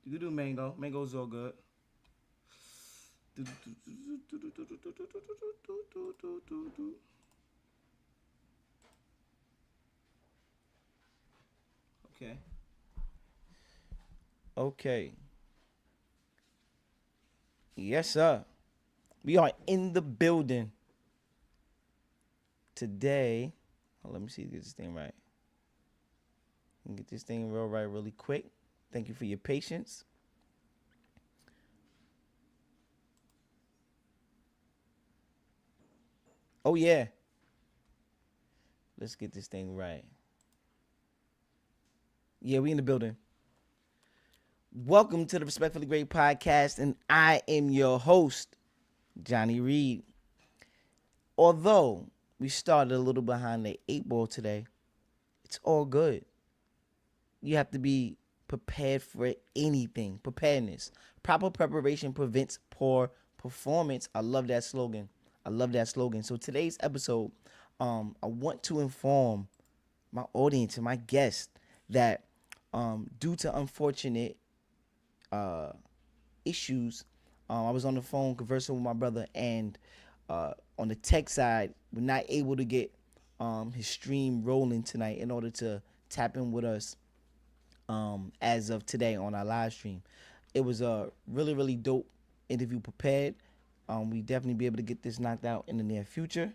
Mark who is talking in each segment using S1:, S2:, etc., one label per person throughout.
S1: You can do mango. Mango's all good. Okay. Okay. Yes, sir. We are in the building today. Oh, let me see, get this thing right. Get this thing real right really quick. Thank you for your patience. Oh yeah. Let's get this thing right. Yeah, we in the building. Welcome to the Respectfully Great Podcast, and I am your host, Johnny Reed. Although we started a little behind the eight ball today, it's all good. You have to be prepared for anything. Preparedness. Proper preparation prevents poor performance. I love that slogan. I love that slogan. So today's episode, I want to inform my audience and my guests that due to unfortunate issues, I was on the phone conversing with my brother, and on the tech side, we're not able to get his stream rolling tonight in order to tap in with us as of today on our live stream. It was a really, really dope interview prepared. We definitely be able to get this knocked out in the near future.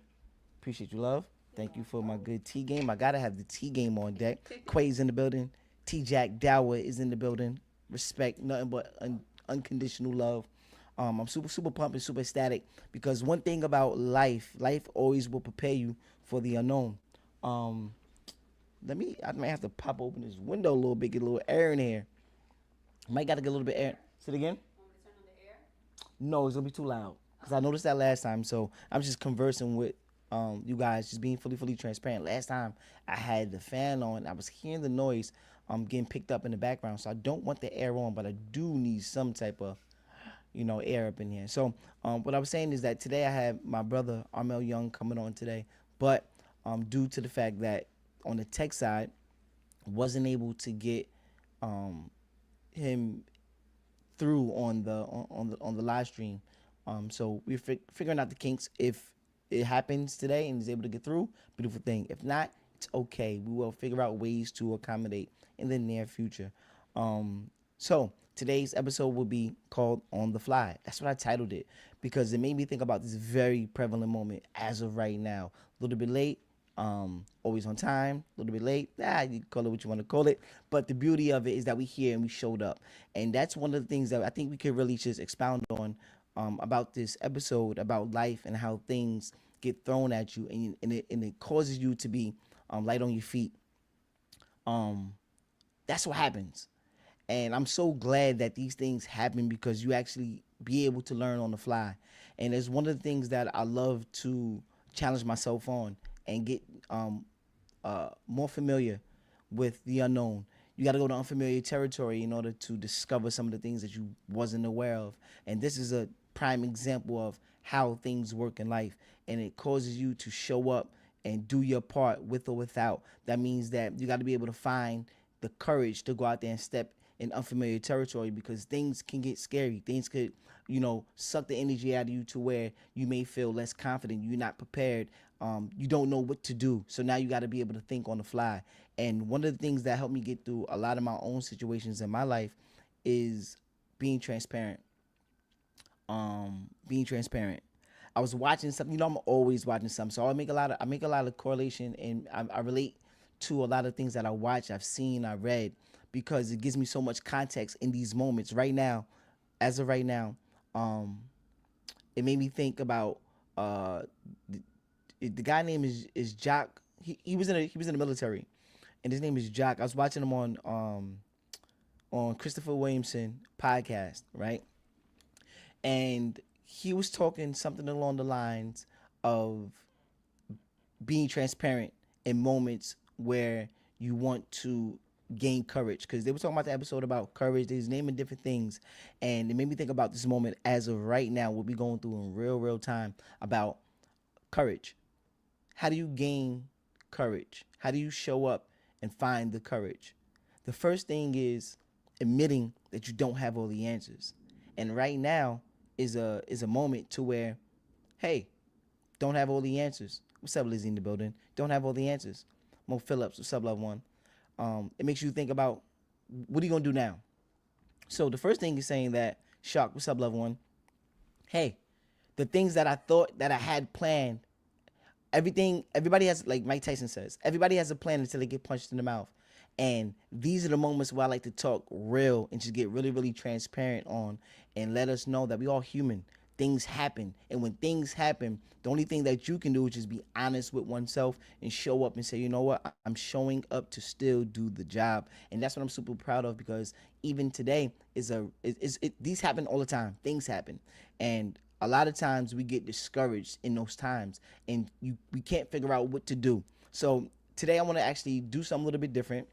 S1: Appreciate you, love. Thank you for my good T game. I gotta have the T game on deck. Quay's in the building. T Jack Dower is in the building. Respect, nothing but unconditional love. I'm super pumped and super ecstatic because one thing about life always will prepare you for the unknown. Um, I might have to pop open this window a little bit, get a little air in here. Might gotta get a little bit air. Say it again. No, it's gonna be too loud because I noticed that last time. So I'm just conversing with you guys, just being fully transparent. Last time I had the fan on, I was hearing the noise getting picked up in the background. So I don't want the air on, but I do need some type of air up in here. So what I was saying is that today I have my brother Armel Young coming on today, but due to the fact that on the tech side wasn't able to get him through on the live stream. So we're figuring out the kinks. If it happens today and is able to get through, beautiful thing. If not, it's okay. We will figure out ways to accommodate in the near future. So today's episode will be called On the Fly. That's what I titled it because it made me think about this very prevalent moment as of right now. A little bit late, always on time, a little bit late. You can call it what you want to call it. But the beauty of it is that we here and we showed up. And that's one of the things that I think we could really just expound on about this episode, about life and how things get thrown at you and it causes you to be light on your feet. That's what happens. And I'm so glad that these things happen because you actually be able to learn on the fly. And it's one of the things that I love to challenge myself on and get more familiar with the unknown. You got to go to unfamiliar territory in order to discover some of the things that you wasn't aware of. And this is a prime example of how things work in life. And it causes you to show up and do your part with or without. That means that you got to be able to find the courage to go out there and step in unfamiliar territory because things can get scary. Things could, suck the energy out of you to where you may feel less confident. You're not prepared. You don't know what to do. So now you got to be able to think on the fly. And one of the things that helped me get through a lot of my own situations in my life is being transparent. Being transparent. I was watching something. I'm always watching something, so I make a lot of correlation, and I relate to a lot of things that I watch, I've seen, I read, because it gives me so much context in these moments. Right now, as of right now, it made me think about the guy name is Jock. He was in the military, and his name is Jock. I was watching him on Christopher Williamson podcast, right? And he was talking something along the lines of being transparent in moments where you want to gain courage, because they were talking about the episode about courage. They was naming different things, and it made me think about this moment as of right now, what we going through in real time about courage. How do you gain courage? How do you show up and find the courage? The first thing is admitting that you don't have all the answers. And right now is a moment to where, hey, don't have all the answers. What's up, Lizzie in the building? Don't have all the answers. Mo Phillips, what's up, loved one? It makes you think about what are you gonna do now? So the first thing is saying that, Shock, what's up, loved one? Hey, the things that I thought that I had planned, everybody has, like Mike Tyson says, everybody has a plan until they get punched in the mouth. And these are the moments where I like to talk real and just get really, really transparent on and let us know that we all human. Things happen. And when things happen, the only thing that you can do is just be honest with oneself and show up and say, you know what, I'm showing up to still do the job. And that's what I'm super proud of, because even today these happen all the time. Things happen. And a lot of times we get discouraged in those times, and we can't figure out what to do. So today I want to actually do something a little bit different.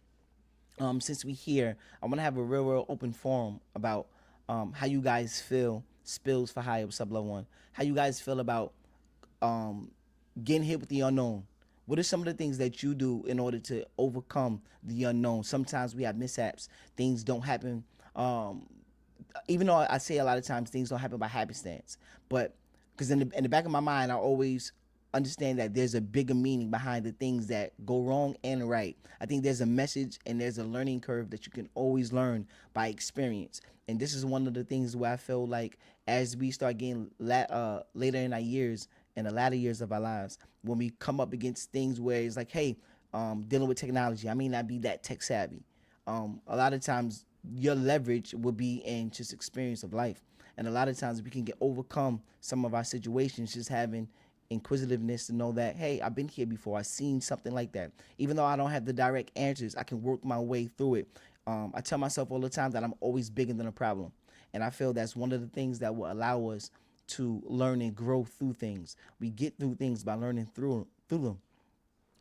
S1: Since we here, I want to have a real open forum about how you guys feel. Spills for hire, what's up, loved one? How you guys feel about um, getting hit with the unknown? What are some of the things that you do in order to overcome the unknown? Sometimes we have mishaps. Things don't happen. Even though I say a lot of times things don't happen by happenstance, but because in the back of my mind, I always understand that there's a bigger meaning behind the things that go wrong and right. I think there's a message and there's a learning curve that you can always learn by experience. And this is one of the things where I feel like as we start getting later in our years and the latter years of our lives, when we come up against things where it's like, hey, dealing with technology, I may not be that tech savvy. A lot of times your leverage will be in just experience of life. And a lot of times we can get overcome some of our situations just having inquisitiveness to know that, hey, I've been here before. I've seen something like that. Even though I don't have the direct answers, I can work my way through it. I tell myself all the time that I'm always bigger than a problem. And I feel that's one of the things that will allow us to learn and grow through things. We get through things by learning through them.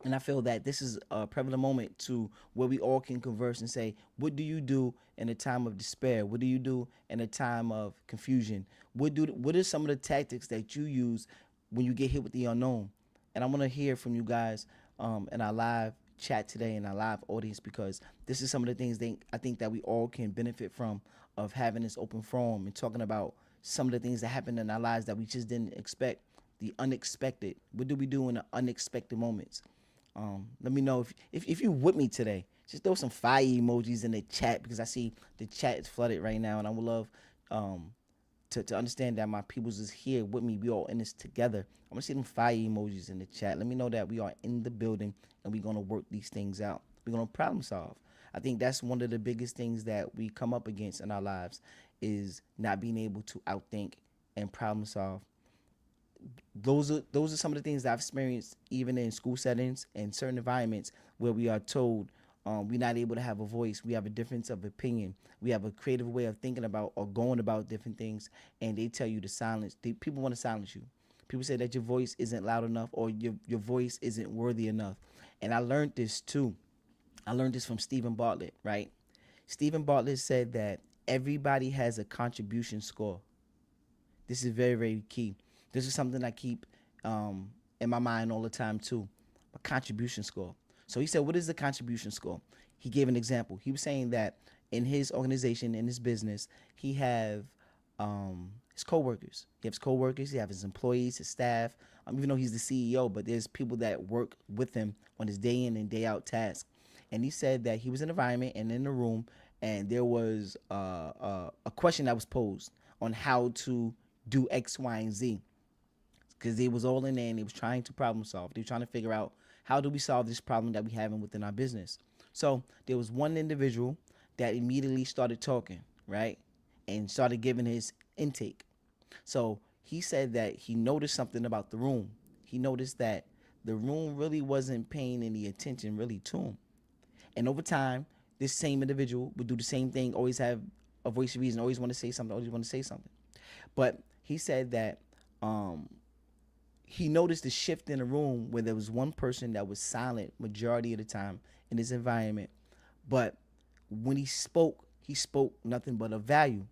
S1: And I feel that this is a prevalent moment to where we all can converse and say, what do you do in a time of despair? What do you do in a time of confusion? What are some of the tactics that you use when you get hit with the unknown? And I want to hear from you guys in our live chat today, in our live audience, because this is some of the things I think that we all can benefit from, of having this open forum and talking about some of the things that happen in our lives that we just didn't expect, the unexpected. What do we do in the unexpected moments? Let me know if you with me today. Just throw some fire emojis in the chat, because I see the chat is flooded right now, and I would love to understand that my peoples is here with me. We all in this together. I want to see them fire emojis in the chat. Let me know that we are in the building and we're gonna work these things out. We're gonna problem solve. I think that's one of the biggest things that we come up against in our lives, is not being able to outthink and problem solve. Those are some of the things that I've experienced even in school settings and certain environments where we are told we're not able to have a voice. We have a difference of opinion. We have a creative way of thinking about or going about different things, and they tell you to silence. People want to silence you. People say that your voice isn't loud enough, or your voice isn't worthy enough. And I learned this too. I learned this from Stephen Bartlett, right? Stephen Bartlett said that everybody has a contribution score. This is very, very key. This is something I keep in my mind all the time too. A contribution score. So he said, what is the contribution score? He gave an example. He was saying that in his organization, in his business, he have his coworkers. He has coworkers. He have his employees, his staff. Even though he's the CEO, but there's people that work with him on his day in and day out task. And he said that he was in an environment and in a room, and there was a question that was posed on how to do X, Y, and Z, because they was all in there and they was trying to problem solve. They were trying to figure out, how do we solve this problem that we having within our business? So there was one individual that immediately started talking, right, and started giving his intake. So he said that he noticed something about the room. He noticed that the room really wasn't paying any attention really to him. And over time, this same individual would do the same thing, always have a voice of reason, always want to say something, always want to say something. But he said that he noticed the shift in the room where there was one person that was silent majority of the time in his environment. But when he spoke nothing but of value.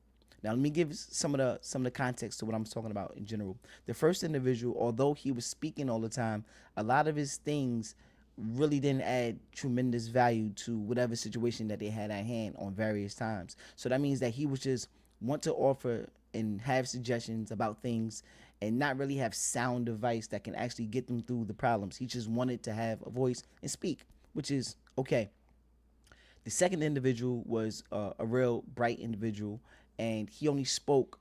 S1: Now let me give some of the context to what I'm talking about in general. The first individual, although he was speaking all the time, a lot of his things really didn't add tremendous value to whatever situation that they had at hand on various times. So that means that he was just want to offer and have suggestions about things and not really have sound advice that can actually get them through the problems. He just wanted to have a voice and speak, which is okay. The second individual was a real bright individual, and he only spoke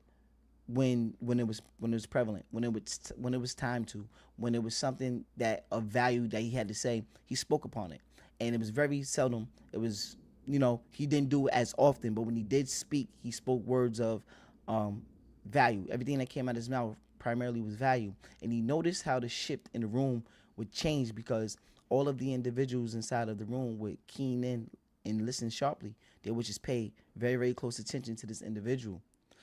S1: when it was prevalent, when it was time to, when it was something that of value that he had to say. He spoke upon it, and it was very seldom. It was, he didn't do it as often, but when he did speak, he spoke words of um, value. Everything that came out of his mouth primarily was value, and he noticed how the shift in the room would change because all of the individuals inside of the room would keen in and listen sharply. They would just pay very, very close attention to this individual.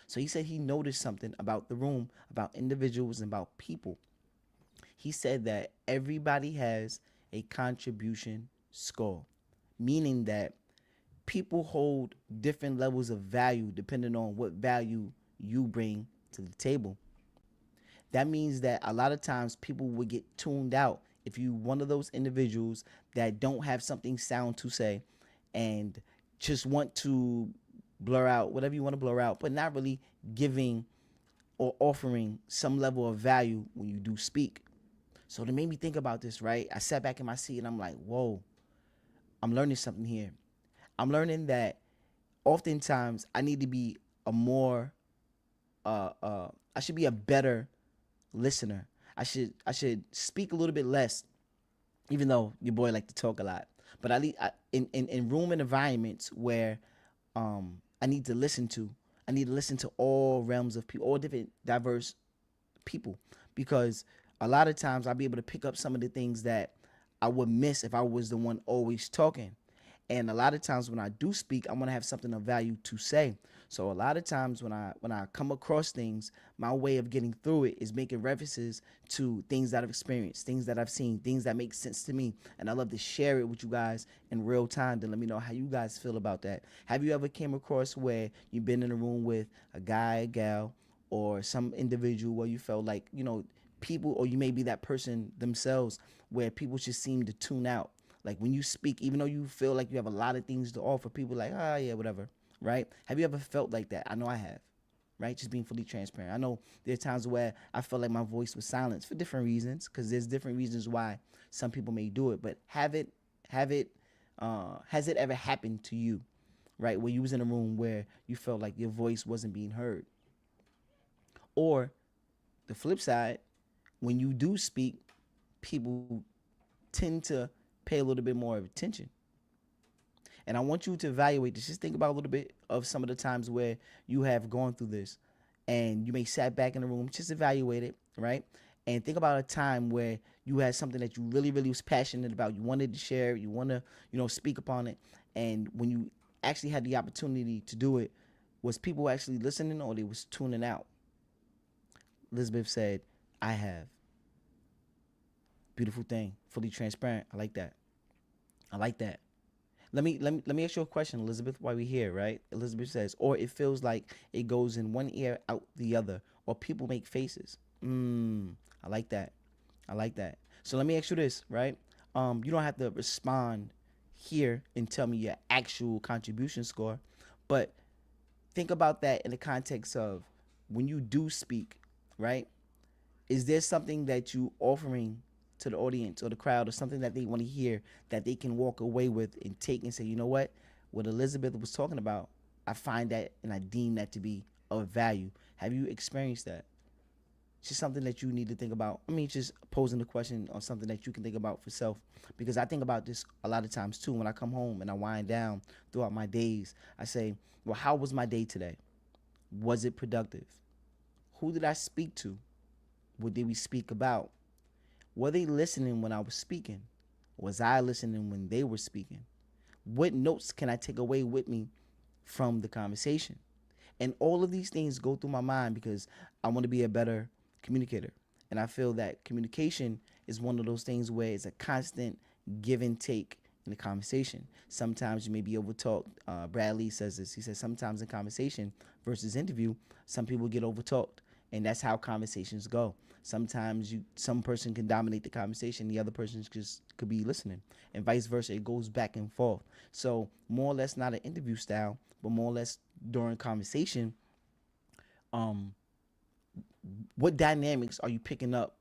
S1: So he said he noticed something about the room, about individuals, and about people. He said that everybody has a contribution score, meaning that people hold different levels of value depending on what value you bring to the table. That means that a lot of times people will get tuned out if you one of those individuals that don't have something sound to say and just want to blur out whatever you want to blur out, but not really giving or offering some level of value when you do speak. So it made me think about this, right? I sat back in my seat and I'm like, whoa, I'm learning something here. I'm learning that oftentimes I need to be a more, I should be a better listener. I should speak a little bit less, even though your boy like to talk a lot. But in room and environments where I need to listen to. I need to listen to all realms of people, all different diverse people, because a lot of times I'll be able to pick up some of the things that I would miss if I was the one always talking. And a lot of times when I do speak, I want to have something of value to say. So a lot of times when I come across things, my way of getting through it is making references to things that I've experienced, things that I've seen, things that make sense to me. And I love to share it with you guys in real time to let me know how you guys feel about that. Have you ever came across where you've been in a room with a guy, a gal, or some individual where you felt like, people, or you may be that person themselves where people just seem to tune out? Like when you speak, even though you feel like you have a lot of things to offer, people like, ah, yeah, whatever, right? Have you ever felt like that? I know I have, right? Just being fully transparent. I know there are times where I felt like my voice was silenced for different reasons, because there's different reasons why some people may do it. But has it ever happened to you, right? Where you was in a room where you felt like your voice wasn't being heard, or the flip side, when you do speak, people tend to pay a little bit more of attention. And I want you to evaluate this. Just think about a little bit of some of the times where you have gone through this and you may sat back in the room. Just evaluate it, right? And think about a time where you had something that you really, really was passionate about. You wanted to share, you want to, speak upon it. And when you actually had the opportunity to do it, was people actually listening or they was tuning out? Elizabeth said, I have. Beautiful thing. Fully transparent. I like that. I like that. Let me ask you a question, Elizabeth, while we're here, right? Elizabeth says, or it feels like it goes in one ear, out the other, or people make faces. I like that. I like that. So let me ask you this, right? You don't have to respond here and tell me your actual contribution score, but think about that in the context of when you do speak, right? Is there something that you offering to the audience or the crowd, or something that they want to hear that they can walk away with and take and say, you know what Elizabeth was talking about, I find that and I deem that to be of value? Have you experienced that? It's just something that you need to think about. I mean, just posing the question on something that you can think about for self, because I think about this a lot of times too. When I come home and I wind down throughout my days, I say, well, how was my day today? Was it productive? Who did I speak to? What did we speak about? Were they listening when I was speaking? Was I listening when they were speaking? What notes can I take away with me from the conversation? And all of these things go through my mind because I want to be a better communicator. And I feel that communication is one of those things where it's a constant give and take in the conversation. Sometimes you may be overtalked. Bradley says this. He says sometimes in conversation versus interview, some people get overtalked And that's how conversations go. Sometimes some person can dominate the conversation, the other person just could be listening, and vice versa. It goes back and forth. So more or less not an interview style, but more or less during conversation, um, what dynamics are you picking up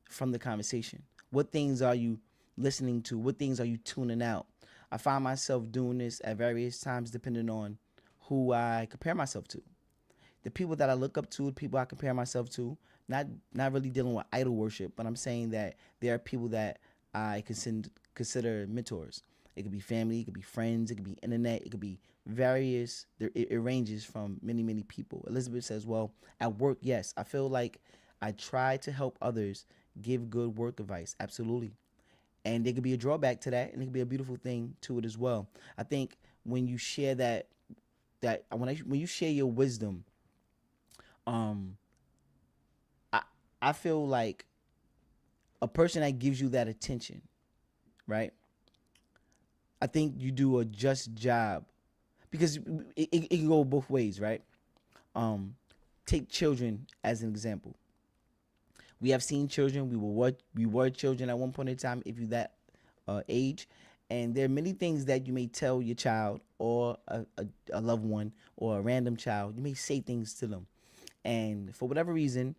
S1: from the conversation? What things are you listening to? What things are you tuning out? I find myself doing this at various times depending on who I compare myself to. The people that I look up to, the people I compare myself to, not really dealing with idol worship, but I'm saying that there are people that I consider mentors. It could be family, it could be friends, it could be internet, it could be various. It ranges from many people. Elizabeth says, "Well, at work, yes, I feel like I try to help others, give good work advice. Absolutely, and there could be a drawback to that, and it could be a beautiful thing to it as well. I think when you share when you share your wisdom, um, I I feel like a person that gives you that attention, right? I think you do a just job because it can go both ways, right? Um, Take children as an example. We have seen children. We were children at one point in time. If you that age, and there are many things that you may tell your child or a loved one or a random child. You may say things to them, and for whatever reason,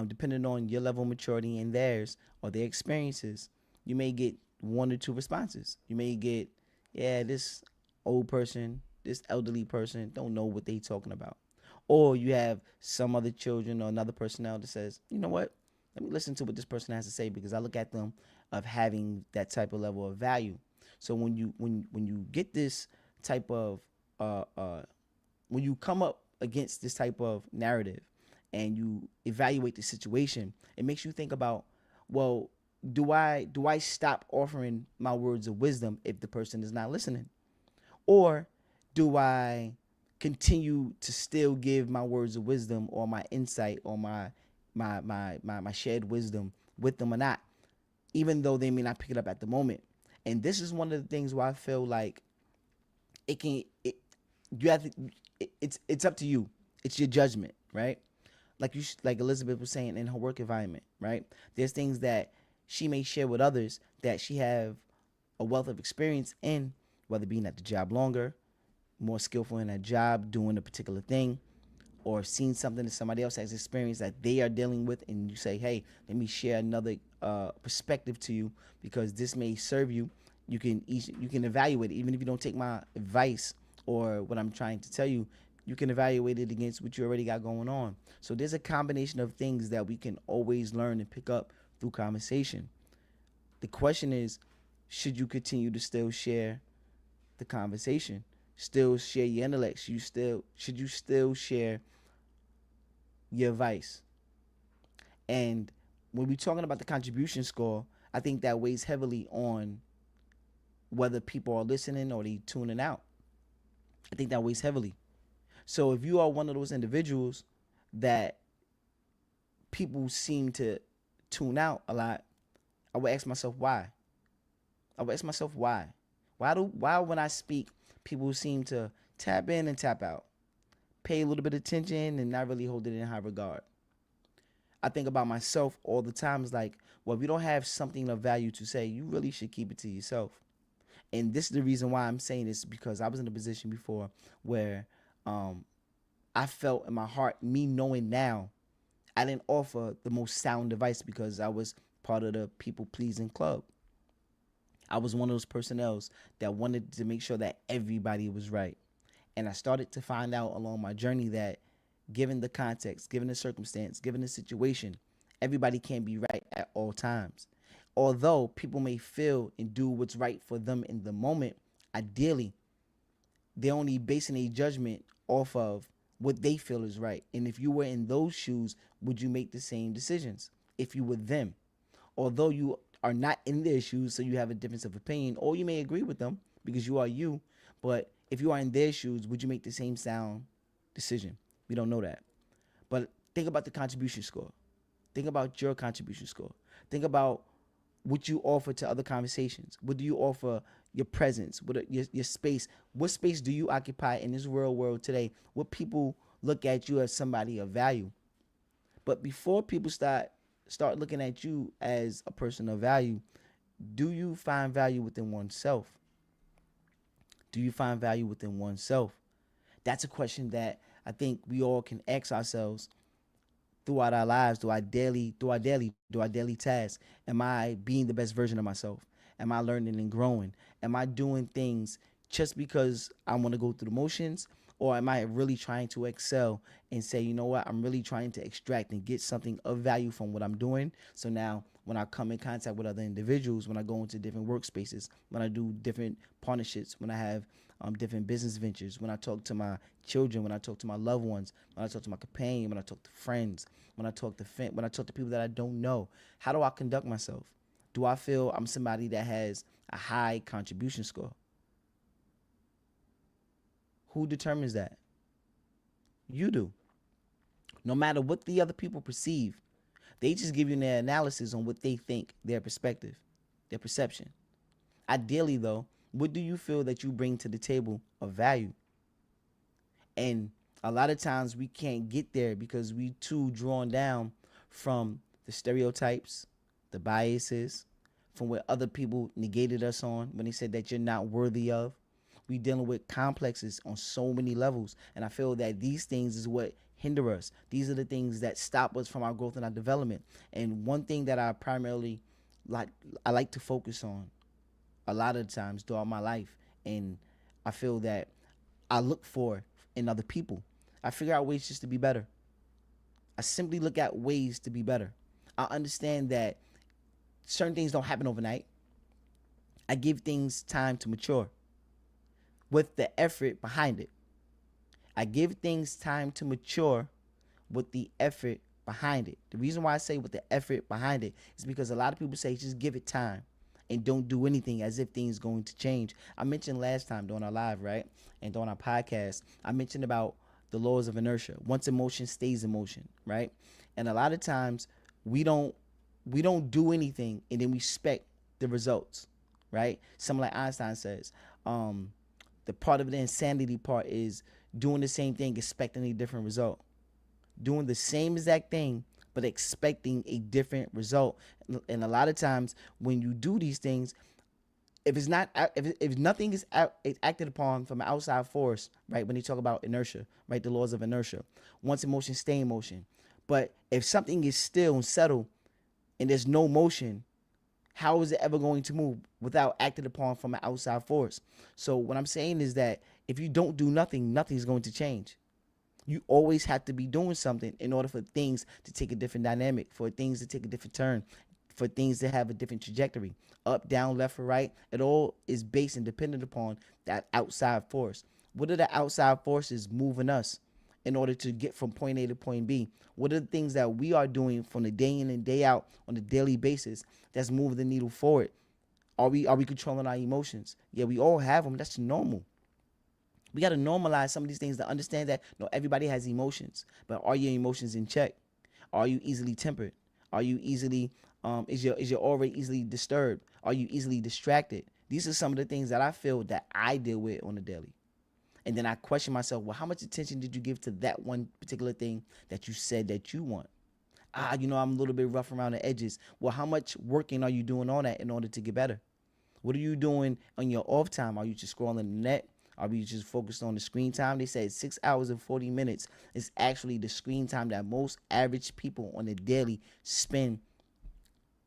S1: depending on your level of maturity and theirs or their experiences, you may get one or two responses. You may get, yeah, this old person, this elderly person don't know what they talking about. Or you have some other children or another personnel that says, you know what, let me listen to what this person has to say because I look at them of having that type of level of value. So when you get this type of uh, uh, when you come up against this type of narrative and you evaluate the situation, it makes you think about, well, do I stop offering my words of wisdom if the person is not listening? Or do I continue to still give my words of wisdom or my insight or my shared wisdom with them or not, even though they may not pick it up at the moment? And this is one of the things where I feel like it can it you have to, it's up to you. It's your judgment, right? Like Elizabeth was saying in her work environment, right? There's things that she may share with others that she have a wealth of experience in, whether being at the job longer, more skillful in that job, doing a particular thing, or seeing something that somebody else has experienced that they are dealing with, and you say, hey, let me share another perspective to you because this may serve you. You can evaluate it, even if you don't take my advice or what I'm trying to tell you. You can evaluate it against what you already got going on. So there's a combination of things that we can always learn and pick up through conversation. The question is, should you continue to still share the conversation, still share your intellect? Should you still share your advice? And when we're talking about the contribution score, I think that weighs heavily on whether people are listening or they tuning out. I think that weighs heavily. So if you are one of those individuals that people seem to tune out a lot, I would ask myself why. I would ask myself why. Why when I speak, people seem to tap in and tap out, pay a little bit of attention and not really hold it in high regard? I think about myself all the time. It's like, well, if you don't have something of value to say, you really should keep it to yourself. And this is the reason why I'm saying this, because I was in a position before where I felt in my heart, me knowing now, I didn't offer the most sound advice because I was part of the people pleasing club. I was one of those personnels that wanted to make sure that everybody was right. And I started to find out along my journey that given the context, given the circumstance, given the situation, everybody can't be right at all times. Although people may feel and do what's right for them in the moment, ideally, they're only basing a judgment off of what they feel is right. And if you were in those shoes, would you make the same decisions if you were them? Although you are not in their shoes, so you have a difference of opinion, or you may agree with them because you are you, but if you are in their shoes, would you make the same sound decision? We don't know that. But think about the contribution score. Think about your contribution score. Think about what you offer to other conversations. What do you offer your presence? Your space? What space do you occupy in this real world today? What people look at you as somebody of value? But before people start looking at you as a person of value, do you find value within oneself? Do you find value within oneself? That's a question that I think we all can ask ourselves throughout our lives, through our daily tasks. Am I being the best version of myself? Am I learning and growing? Am I doing things just because I want to go through the motions? Or am I really trying to excel and say, you know what, I'm really trying to extract and get something of value from what I'm doing? So now when I come in contact with other individuals, when I go into different workspaces, when I do different partnerships, when I have different business ventures, when I talk to my children, when I talk to my loved ones, when I talk to my companion, when I talk to friends, when I talk to people that I don't know, how do I conduct myself? Do I feel I'm somebody that has a high contribution score? Who determines that? You do. No matter what the other people perceive, they just give you their analysis on what they think, their perspective, their perception. Ideally, though, what do you feel that you bring to the table of value? And a lot of times we can't get there because we too drawn down from the stereotypes, the biases, from what other people negated us on when they said that you're not worthy of. We dealing with complexes on so many levels, and I feel that these things is what hinder us. These are the things that stop us from our growth and our development. And one thing that I like to focus on a lot of times throughout my life, and I feel that I look for in other people. I figure out ways just to be better. I simply look at ways to be better. I understand that certain things don't happen overnight. I give things time to mature with the effort behind it. I give things time to mature with the effort behind it. The reason why I say with the effort behind it is because a lot of people say just give it time and don't do anything as if things going to change. I mentioned last time during our live, right? And during our podcast, I mentioned about the laws of inertia. Once in motion stays in motion, right? And a lot of times we don't do anything and then we expect the results, right? Something like Einstein says, the part of the insanity part is doing the same thing, expecting a different result. Doing the same exact thing, but expecting a different result. And a lot of times when you do these things, if nothing is acted upon from an outside force, right? When you talk about inertia, right? The laws of inertia. Once in motion, stay in motion. But if something is still and settled and there's no motion, how is it ever going to move without acted upon from an outside force? So what I'm saying is that if you don't do nothing, nothing's going to change. You always have to be doing something in order for things to take a different dynamic, for things to take a different turn, for things to have a different trajectory. Up, down, left, or right. It all is based and dependent upon that outside force. What are the outside forces moving us in order to get from point A to point B? What are the things that we are doing from the day in and day out on a daily basis that's moving the needle forward? Are we controlling our emotions? Yeah, we all have them. That's normal. We got to normalize some of these things to understand that everybody has emotions, but are your emotions in check? Are you easily tempered? Are you easily is your aura easily disturbed? Are you easily distracted? These are some of the things that I feel that I deal with on a daily. And then I question myself, well, how much attention did you give to that one particular thing that you said that you want? I'm a little bit rough around the edges. Well, how much working are you doing on that in order to get better? What are you doing on your off time? Are you just scrolling the net? Are you just focused on the screen time? They said 6 hours and 40 minutes is actually the screen time that most average people on the daily spend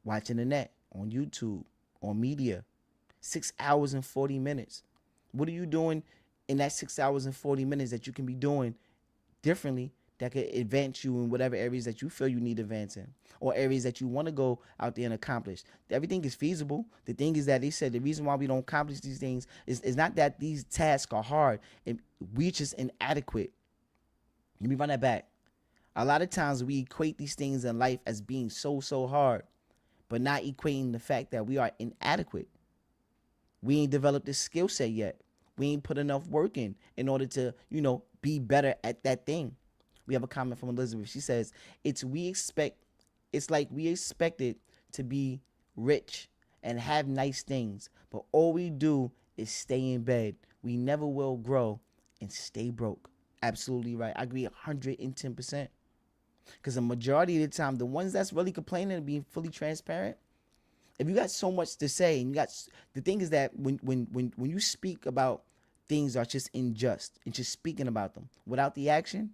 S1: watching the net, on YouTube, on media. 6 hours and 40 minutes. What are you doing in that 6 hours and 40 minutes that you can be doing differently that could advance you in whatever areas that you feel you need to advance in, or areas that you want to go out there and accomplish? Everything is feasible. The thing is that they said the reason why we don't accomplish these things is not that these tasks are hard, and we're just inadequate. Let me run that back. A lot of times we equate these things in life as being so hard, but not equating the fact that we are inadequate. We ain't developed this skill set yet. We ain't put enough work in order to, be better at that thing. We have a comment from Elizabeth. She says, it's like we expected to be rich and have nice things, but all we do is stay in bed. We never will grow and stay broke. Absolutely right. I agree 110%. Because the majority of the time, the ones that's really complaining and being fully transparent, if you got so much to say, and you got, the thing is that when you speak about things are just unjust and just speaking about them without the action,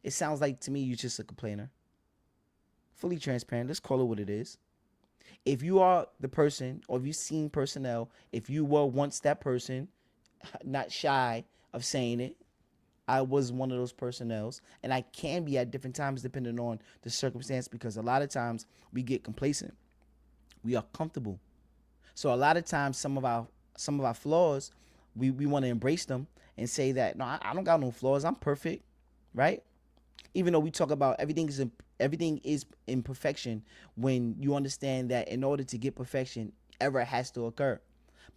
S1: it sounds like to me you're just a complainer. Fully transparent. Let's call it what it is. If you are the person, or if you've seen personnel, if you were once that person, not shy of saying it, I was one of those personnels, and I can be at different times depending on the circumstance, because a lot of times we get complacent. We are comfortable. So a lot of times some of our flaws, we want to embrace them and say that no, I don't got no flaws. I'm perfect, right? Even though we talk about everything is imperfection, when you understand that in order to get perfection, error has to occur.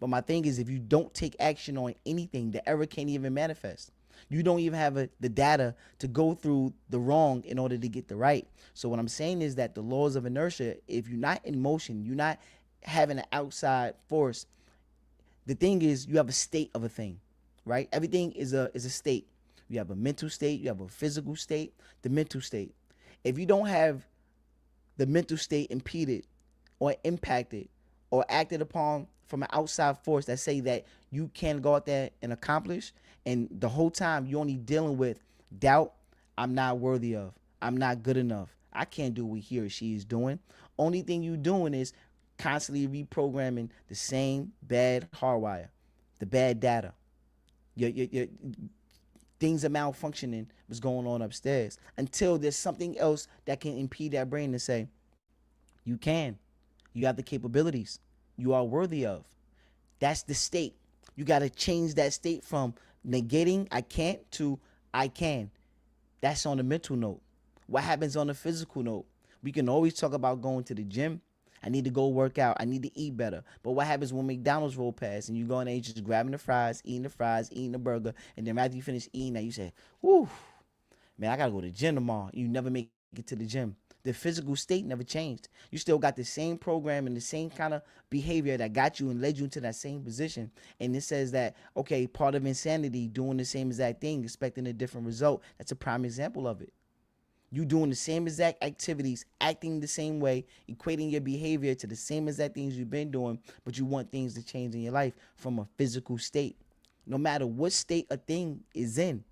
S1: But my thing is, if you don't take action on anything, the error can't even manifest. You don't even have the data to go through the wrong in order to get the right. So what I'm saying is that the laws of inertia, if you're not in motion, you're not having an outside force. The thing is, you have a state of a thing, right? Everything is a state. You have a mental state, you have a physical state, the mental state. If you don't have the mental state impeded or impacted or acted upon from an outside force that say that you can go out there and accomplish, and the whole time you're only dealing with doubt, I'm not worthy of, I'm not good enough, I can't do what he or she is doing. Only thing you doing is constantly reprogramming the same bad hardwire, the bad data. Your things are malfunctioning, what's going on upstairs, until there's something else that can impede that brain to say, you can. You have the capabilities. You are worthy of. That's the state. You got to change that state from negating I can't to I can. That's on the mental note. What happens on the physical note? We can always talk about going to the gym. I need to go work out. I need to eat better. But what happens when McDonald's roll past and you go in there, you just grabbing the fries, eating the burger, and then after you finish eating that, you say, whew, man, I got to go to the gym tomorrow. You never make it to the gym. The physical state never changed. You still got the same program and the same kind of behavior that got you and led you into that same position. And it says that, okay, part of insanity, doing the same exact thing, expecting a different result. That's a prime example of it. You doing the same exact activities, acting the same way, equating your behavior to the same exact things you've been doing, but you want things to change in your life from a physical state. No matter what state a thing is in,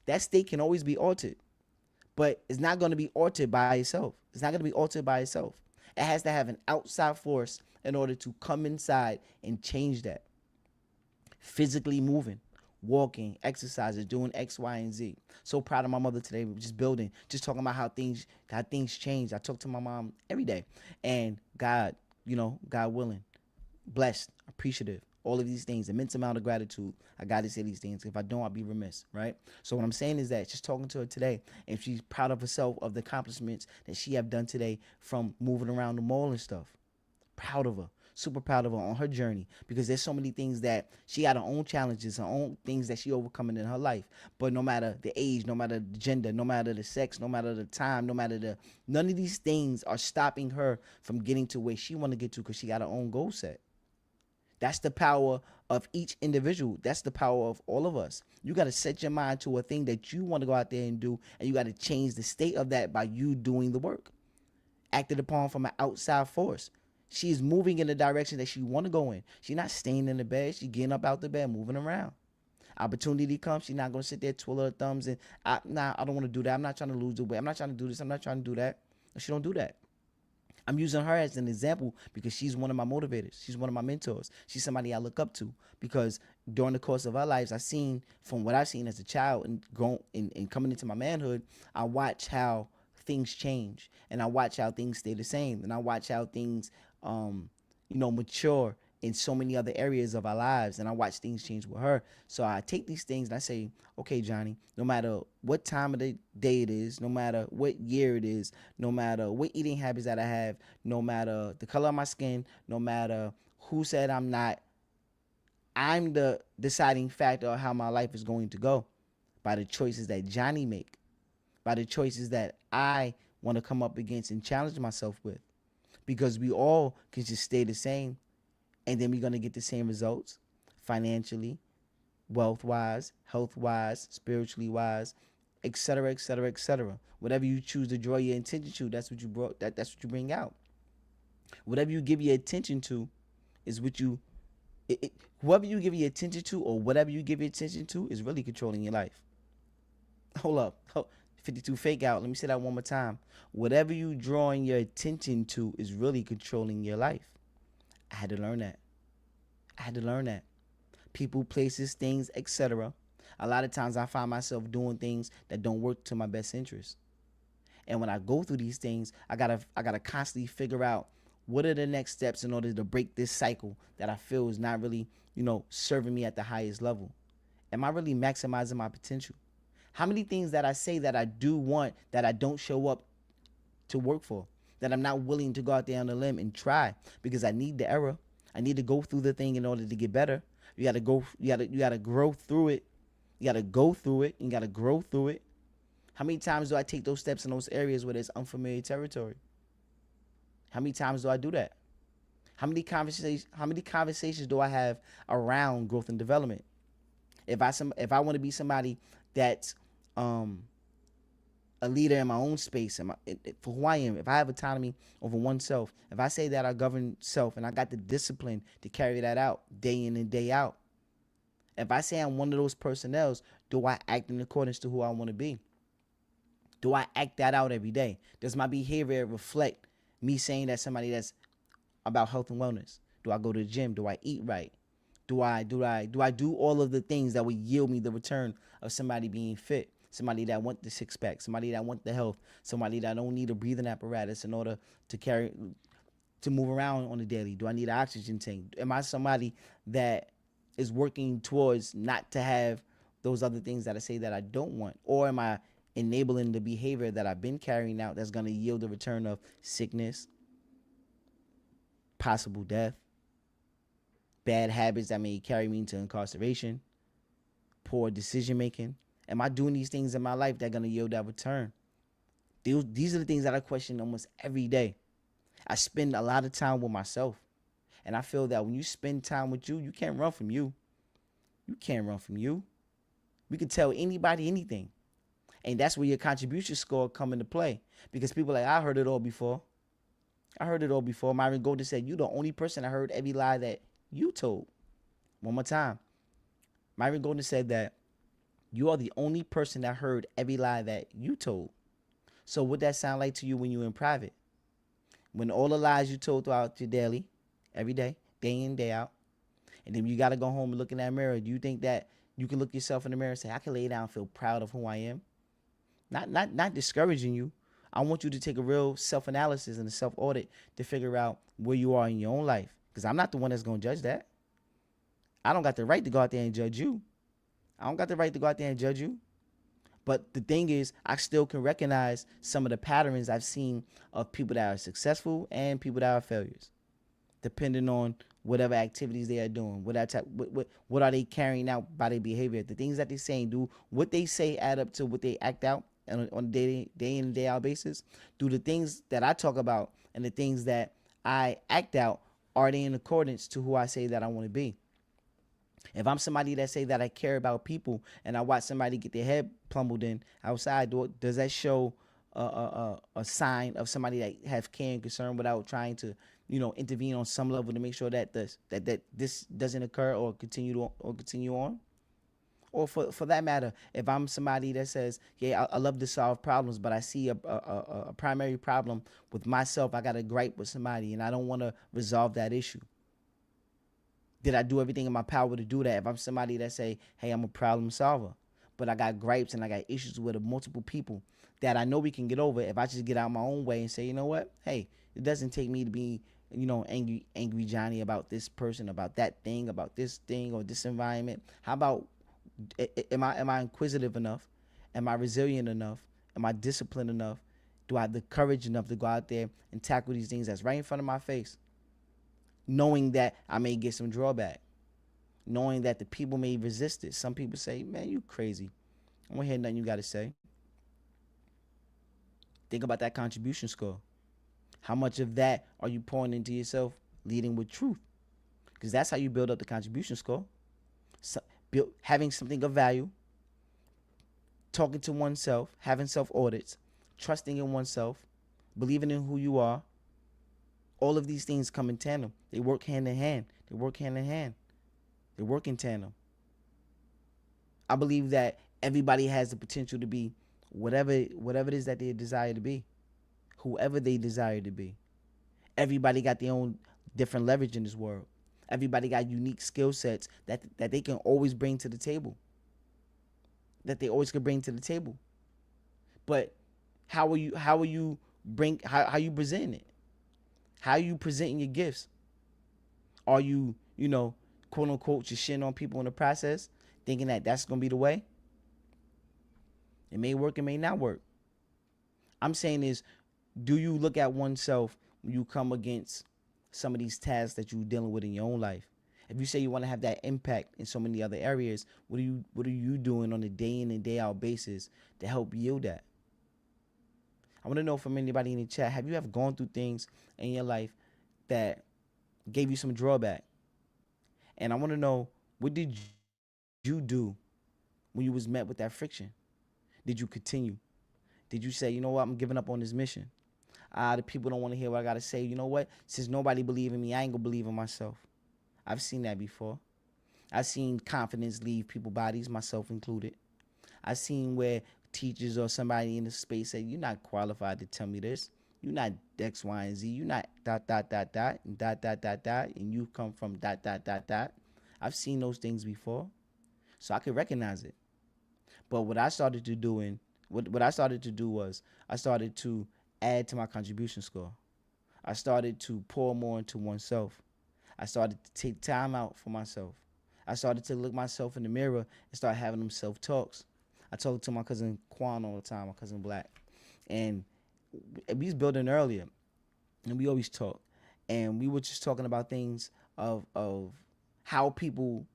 S1: that state can always be altered. But it's not going to be altered by itself. It's not going to be altered by itself. It has to have an outside force in order to come inside and change that. Physically moving, walking, exercises, doing X, Y, and Z. So proud of my mother today. We're just building, just talking about how things change. I talk to my mom every day. And God, God willing, blessed, appreciative, all of these things, immense amount of gratitude. I got to say these things. If I don't, I'll be remiss, right? So what I'm saying is that just talking to her today, and she's proud of herself, of the accomplishments that she have done today from moving around the mall and stuff. Proud of her. Super proud of her on her journey, because there's so many things that she got, her own challenges, her own things that she overcoming in her life. But no matter the age, no matter the gender, no matter the sex, no matter the time, none of these things are stopping her from getting to where she want to get to, because she got her own goal set. That's the power of each individual. That's the power of all of us. You got to set your mind to a thing that you want to go out there and do, and you got to change the state of that by you doing the work. Acted upon from an outside force. She is moving in the direction that she want to go in. She's not staying in the bed. She's getting up out the bed, moving around. Opportunity comes, she's not going to sit there, twiddle her thumbs, and I don't want to do that. I'm not trying to lose the weight. I'm not trying to do this. I'm not trying to do that. She don't do that. I'm using her as an example because she's one of my motivators. She's one of my mentors. She's somebody I look up to, because during the course of our lives, I've seen, from what I've seen as a child and grown and coming into my manhood, I watch how things change, and I watch how things stay the same, and I watch how things, mature in so many other areas of our lives, and I watch things change with her. So I take these things and I say, okay, Johnny, no matter what time of the day it is, no matter what year it is, no matter what eating habits that I have, no matter the color of my skin, no matter who said I'm not, I'm the deciding factor of how my life is going to go by the choices that Johnny make, by the choices that I want to come up against and challenge myself with, because we all can just stay the same, and then we're going to get the same results financially, wealth-wise, health-wise, spiritually-wise, etc., etc., etc. Whatever you choose to draw your attention to, that's what you brought. That's what you bring out. Whatever you give your attention to is what you. Whoever you give your attention to, or whatever you give your attention to, is really controlling your life. Hold up. 52 fake out. Let me say that one more time. Whatever you drawing your attention to is really controlling your life. I had to learn that. People, places, things, etc. A lot of times I find myself doing things that don't work to my best interest. And when I go through these things, I gotta constantly figure out what are the next steps in order to break this cycle that I feel is not really, serving me at the highest level. Am I really maximizing my potential? How many things that I say that I do want that I don't show up to work for, that I'm not willing to go out there on the limb and try because I need the error. I need to go through the thing in order to get better. You gotta grow through it. You gotta go through it and you gotta grow through it. How many times do I take those steps in those areas where there's unfamiliar territory? How many times do I do that? How many conversations do I have around growth and development? If I want to be somebody that's a leader in my own space, for who I am, if I have autonomy over oneself, if I say that I govern self and I got the discipline to carry that out day in and day out, if I say I'm one of those personnels, do I act in accordance to who I want to be? Do I act that out every day? Does my behavior reflect me saying that somebody that's about health and wellness? Do I go to the gym? Do I eat right? Do I do all of the things that would yield me the return of somebody being fit? Somebody that want the six pack, somebody that want the health, somebody that don't need a breathing apparatus in order to move around on a daily. Do I need an oxygen tank? Am I somebody that is working towards not to have those other things that I say that I don't want? Or am I enabling the behavior that I've been carrying out that's going to yield the return of sickness, possible death, bad habits that may carry me into incarceration, poor decision making? Am I doing these things in my life that are going to yield that return? These are the things that I question almost every day. I spend a lot of time with myself. And I feel that when you spend time with you, you can't run from you. You can't run from you. We can tell anybody anything. And that's where your contribution score come into play. Because people are like, I heard it all before. Myron Golden said, you're the only person I heard every lie that you told. One more time. Myron Golden said that you are the only person that heard every lie that you told. So what that sound like to you when you're in private? When all the lies you told throughout your daily, every day in, day out, and then you got to go home and look in that mirror, do you think that you can look yourself in the mirror and say, I can lay down and feel proud of who I am? Not discouraging you. I want you to take a real self-analysis and a self-audit to figure out where you are in your own life. Because I'm not the one that's going to judge that. I don't got the right to go out there and judge you. But the thing is, I still can recognize some of the patterns I've seen of people that are successful and people that are failures, depending on whatever activities they are doing, what are they carrying out by their behavior, the things that they're saying, do what they say add up to what they act out on a day in and day out basis? Do the things that I talk about and the things that I act out, are they in accordance to who I say that I want to be? If I'm somebody that say that I care about people and I watch somebody get their head plumbled in outside, does that show a sign of somebody that have care and concern without trying to, intervene on some level to make sure that this doesn't occur or continue on? Or for that matter, if I'm somebody that says, yeah, I love to solve problems, but I see a primary problem with myself, I got a gripe with somebody and I don't want to resolve that issue. Did I do everything in my power to do that? If I'm somebody that say, hey, I'm a problem solver, but I got gripes and I got issues with multiple people that I know we can get over if I just get out my own way and say, you know what? Hey, it doesn't take me to be, angry Johnny about this person, about that thing, about this thing or this environment. How about, am I inquisitive enough? Am I resilient enough? Am I disciplined enough? Do I have the courage enough to go out there and tackle these things that's right in front of my face? Knowing that I may get some drawback, knowing that the people may resist it. Some people say, man, you crazy. I don't hear nothing you got to say. Think about that contribution score. How much of that are you pouring into yourself, leading with truth? Because that's how you build up the contribution score. Having something of value, talking to oneself, having self audits, trusting in oneself, believing in who you are. All of these things come in tandem. They work hand in hand. They work hand in hand. They work in tandem. I believe that everybody has the potential to be whatever it is that they desire to be, whoever they desire to be. Everybody got their own different leverage in this world. Everybody got unique skill sets that they can always bring to the table. That they always can bring to the table. But how are you presenting it? How are you presenting your gifts? Are you, quote unquote, just shitting on people in the process, thinking that that's going to be the way? It may work, it may not work. I'm saying is, do you look at oneself when you come against some of these tasks that you're dealing with in your own life? If you say you want to have that impact in so many other areas, what are you doing on a day in and day out basis to help yield that? I want to know from anybody in the chat, have you ever gone through things in your life that gave you some drawback? And I want to know, what did you do when you was met with that friction? Did you continue? Did you say, you know what, I'm giving up on this mission? The people don't want to hear what I got to say. You know what? Since nobody believe in me, I ain't going to believe in myself. I've seen that before. I've seen confidence leave people's bodies, myself included. I've seen where teachers or somebody in the space say, you're not qualified to tell me this. You're not X, Y, and Z. You're not ... and you come from ... I've seen those things before, so I could recognize it. But what I started to do was I started to add to my contribution score. I started to pour more into oneself. I started to take time out for myself. I started to look myself in the mirror and start having them self-talks. I talk to my cousin Quan all the time, my cousin Black. And we was building earlier, and we always talk. And we were just talking about things of how people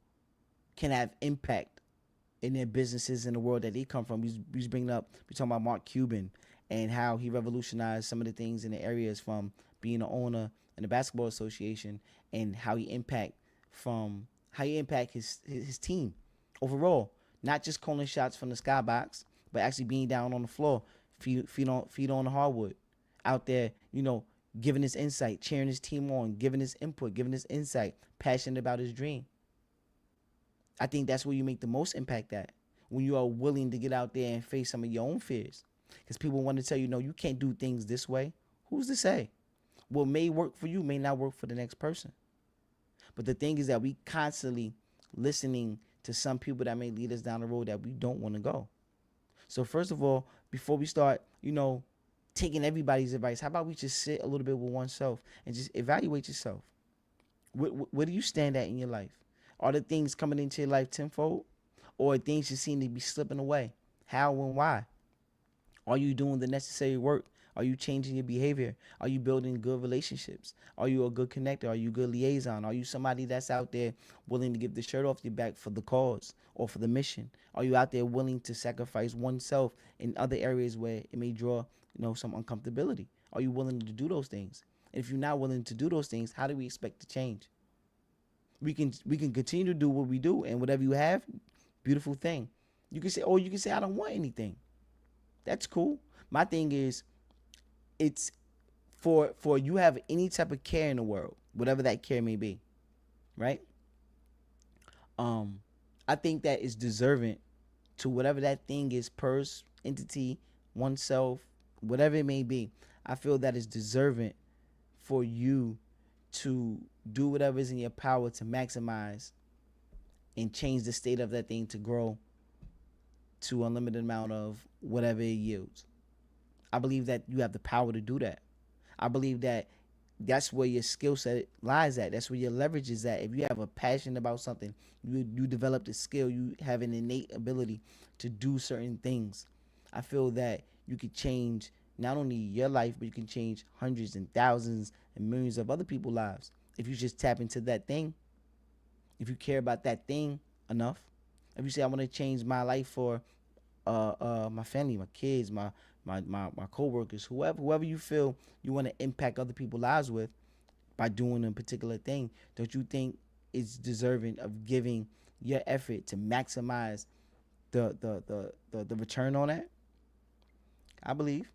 S1: can have impact in their businesses in the world that they come from. We talking about Mark Cuban and how he revolutionized some of the things in the areas from being an owner in the basketball association, and how he impact his team overall. Not just calling shots from the skybox, but actually being down on the floor, feet on the hardwood, out there, giving his insight, cheering his team on, giving his input, giving his insight, passionate about his dream. I think that's where you make the most impact at, when you are willing to get out there and face some of your own fears. Because people want to tell you, no, you can't do things this way. Who's to say? What may work for you may not work for the next person. But the thing is that we constantly listening to some people that may lead us down the road that we don't want to go. So first of all, before we start, taking everybody's advice, how about we just sit a little bit with oneself and just evaluate yourself? Where do you stand at in your life? Are the things coming into your life tenfold, or are things just seem to be slipping away? How and why? Are you doing the necessary work? Are you changing your behavior? Are you building good relationships? Are you a good connector? Are you a good liaison? Are you somebody that's out there willing to give the shirt off your back for the cause or for the mission? Are you out there willing to sacrifice oneself in other areas where it may draw, some uncomfortability? Are you willing to do those things? And if you're not willing to do those things, how do we expect to change? We can continue to do what we do, and whatever you have, beautiful thing. You can say, I don't want anything. That's cool. My thing is, it's for you have any type of care in the world, whatever that care may be, right? I think that is deserving to whatever that thing is, person, entity, oneself, whatever it may be. I feel that is deserving for you to do whatever is in your power to maximize and change the state of that thing to grow to unlimited amount of whatever it yields. I believe that you have the power to do that. I believe that that's where your skill set lies at. That's where your leverage is at. If you have a passion about something, you develop the skill, you have an innate ability to do certain things. I feel that you could change not only your life, but you can change hundreds and thousands and millions of other people's lives if you just tap into that thing. If you care about that thing enough. If you say, I want to change my life for my family, my kids, my co-workers, whoever you feel you want to impact other people's lives with by doing a particular thing, don't you think it's deserving of giving your effort to maximize the return on that. I believe.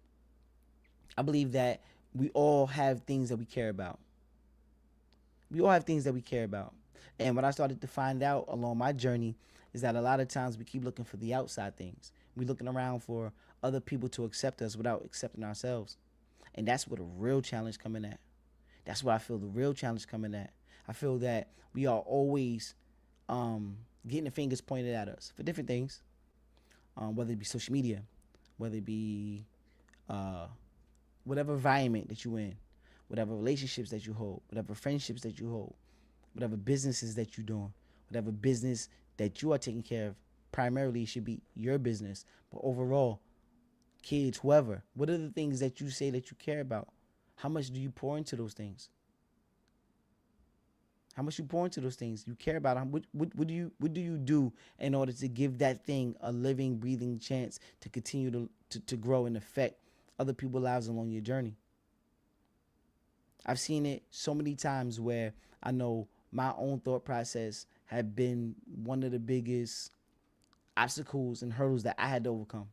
S1: I believe that we all have things that we care about. We all have things that we care about. And what I started to find out along my journey is that a lot of times we keep looking for the outside things. We're looking around for other people to accept us without accepting ourselves. And that's where the real challenge coming at. That's where I feel the real challenge coming at. I feel that we are always getting the fingers pointed at us for different things, whether it be social media, whether it be uh, whatever environment that you're in, whatever relationships that you hold, whatever friendships that you hold, whatever businesses that you're doing, whatever business that you are taking care of. Primarily, it should be your business, but overall, kids, whoever, what are the things that you say that you care about? How much do you pour into those things? How much you pour into those things you care about? What do you do in order to give that thing a living, breathing chance to continue to grow and affect other people's lives along your journey? I've seen it so many times where I know my own thought process had been one of the biggest obstacles and hurdles that I had to overcome.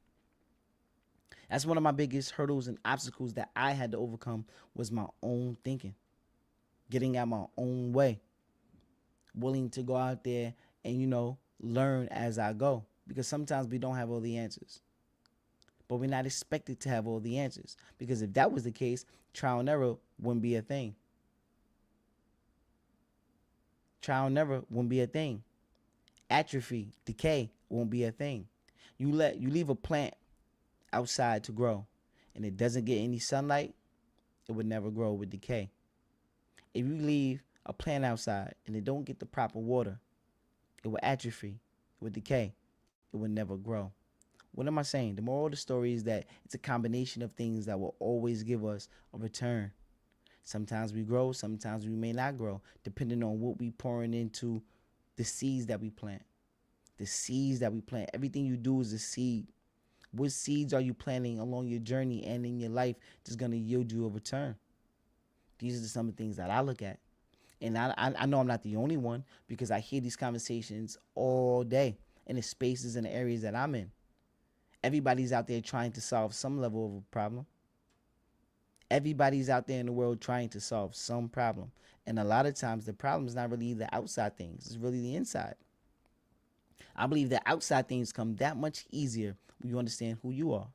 S1: That's one of my biggest hurdles and obstacles that I had to overcome was my own thinking, getting out my own way, willing to go out there and, learn as I go. Because sometimes we don't have all the answers. But we're not expected to have all the answers. Because if that was the case, trial and error wouldn't be a thing. Trial and error wouldn't be a thing. Atrophy, decay won't be a thing. You leave a plant outside to grow and it doesn't get any sunlight, it would never grow, with decay. If you leave a plant outside and it don't get the proper water, it will atrophy, it will decay, it will never grow. What am I saying? The moral of the story is that it's a combination of things that will always give us a return. Sometimes we grow, sometimes we may not grow, depending on what we pouring into the seeds that we plant. The seeds that we plant. Everything you do is a seed. What seeds are you planting along your journey and in your life that's going to yield you a return? These are some of the things that I look at. And I know I'm not the only one because I hear these conversations all day in the spaces and the areas that I'm in. Everybody's out there trying to solve some level of a problem. Everybody's out there in the world trying to solve some problem. And a lot of times the problem is not really the outside things. It's really the inside. I believe that outside things come that much easier when you understand who you are.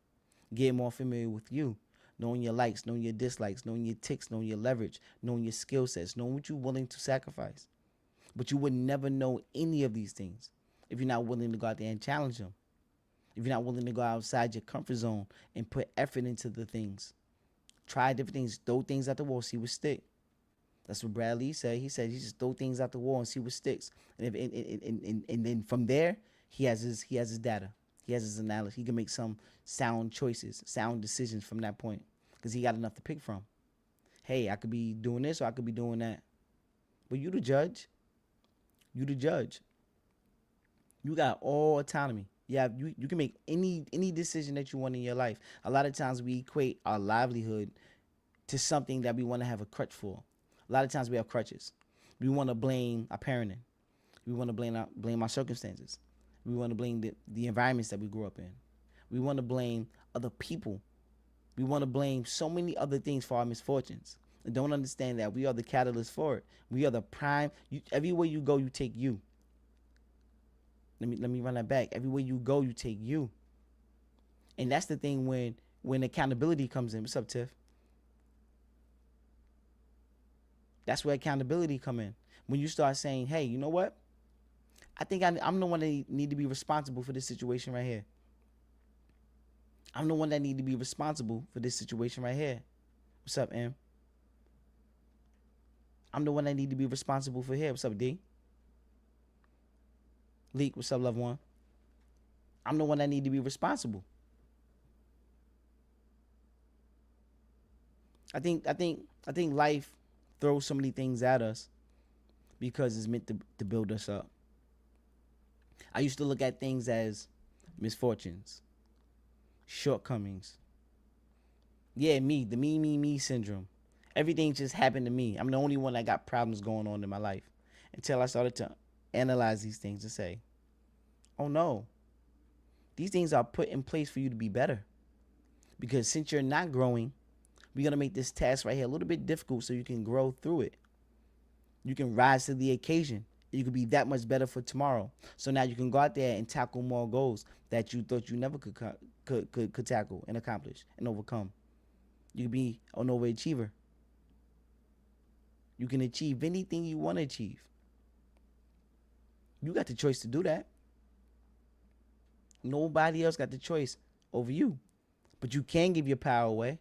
S1: Get more familiar with you. Knowing your likes, knowing your dislikes, knowing your ticks, knowing your leverage, knowing your skill sets, knowing what you're willing to sacrifice. But you would never know any of these things if you're not willing to go out there and challenge them. If you're not willing to go outside your comfort zone and put effort into the things. Try different things, throw things at the wall, see what stick. That's what Bradley said. He said he just throw things at the wall and see what sticks. And then from there, he has his data. He has his analysis. He can make some sound choices, sound decisions from that point because he got enough to pick from. Hey, I could be doing this or I could be doing that. But you the judge. You the judge. You got all autonomy. You can make any decision that you want in your life. A lot of times we equate our livelihood to something that we want to have a crutch for. A lot of times we have crutches. We want to blame our parenting. We want to blame our circumstances. We want to blame the environments that we grew up in. We want to blame other people. We want to blame so many other things for our misfortunes. And don't understand that we are the catalyst for it. We are the prime. Everywhere you go, you take you. Let me run that back. Everywhere you go, you take you. And that's the thing when accountability comes in. What's up, Tiff? That's where accountability come in. When you start saying, hey, you know what? I think I'm the one that need to be responsible for this situation right here. I'm the one that need to be responsible for this situation right here. What's up, Em? I'm the one that need to be responsible for here. What's up, D? Leak, what's up, loved one? I'm the one that need to be responsible. I think life throws so many things at us because it's meant to build us up. I used to look at things as misfortunes, shortcomings. Yeah, the me syndrome. Everything just happened to me. I'm the only one that got problems going on in my life until I started to analyze these things and say, oh no, These things are put in place for you to be better. Because since you're not growing, we're going to make this task right here a little bit difficult so you can grow through it. You can rise to the occasion. You can be that much better for tomorrow. So now you can go out there and tackle more goals that you thought you never could tackle and accomplish and overcome. You can be an overachiever. You can achieve anything you want to achieve. You got the choice to do that. Nobody else got the choice over you. But you can give your power away.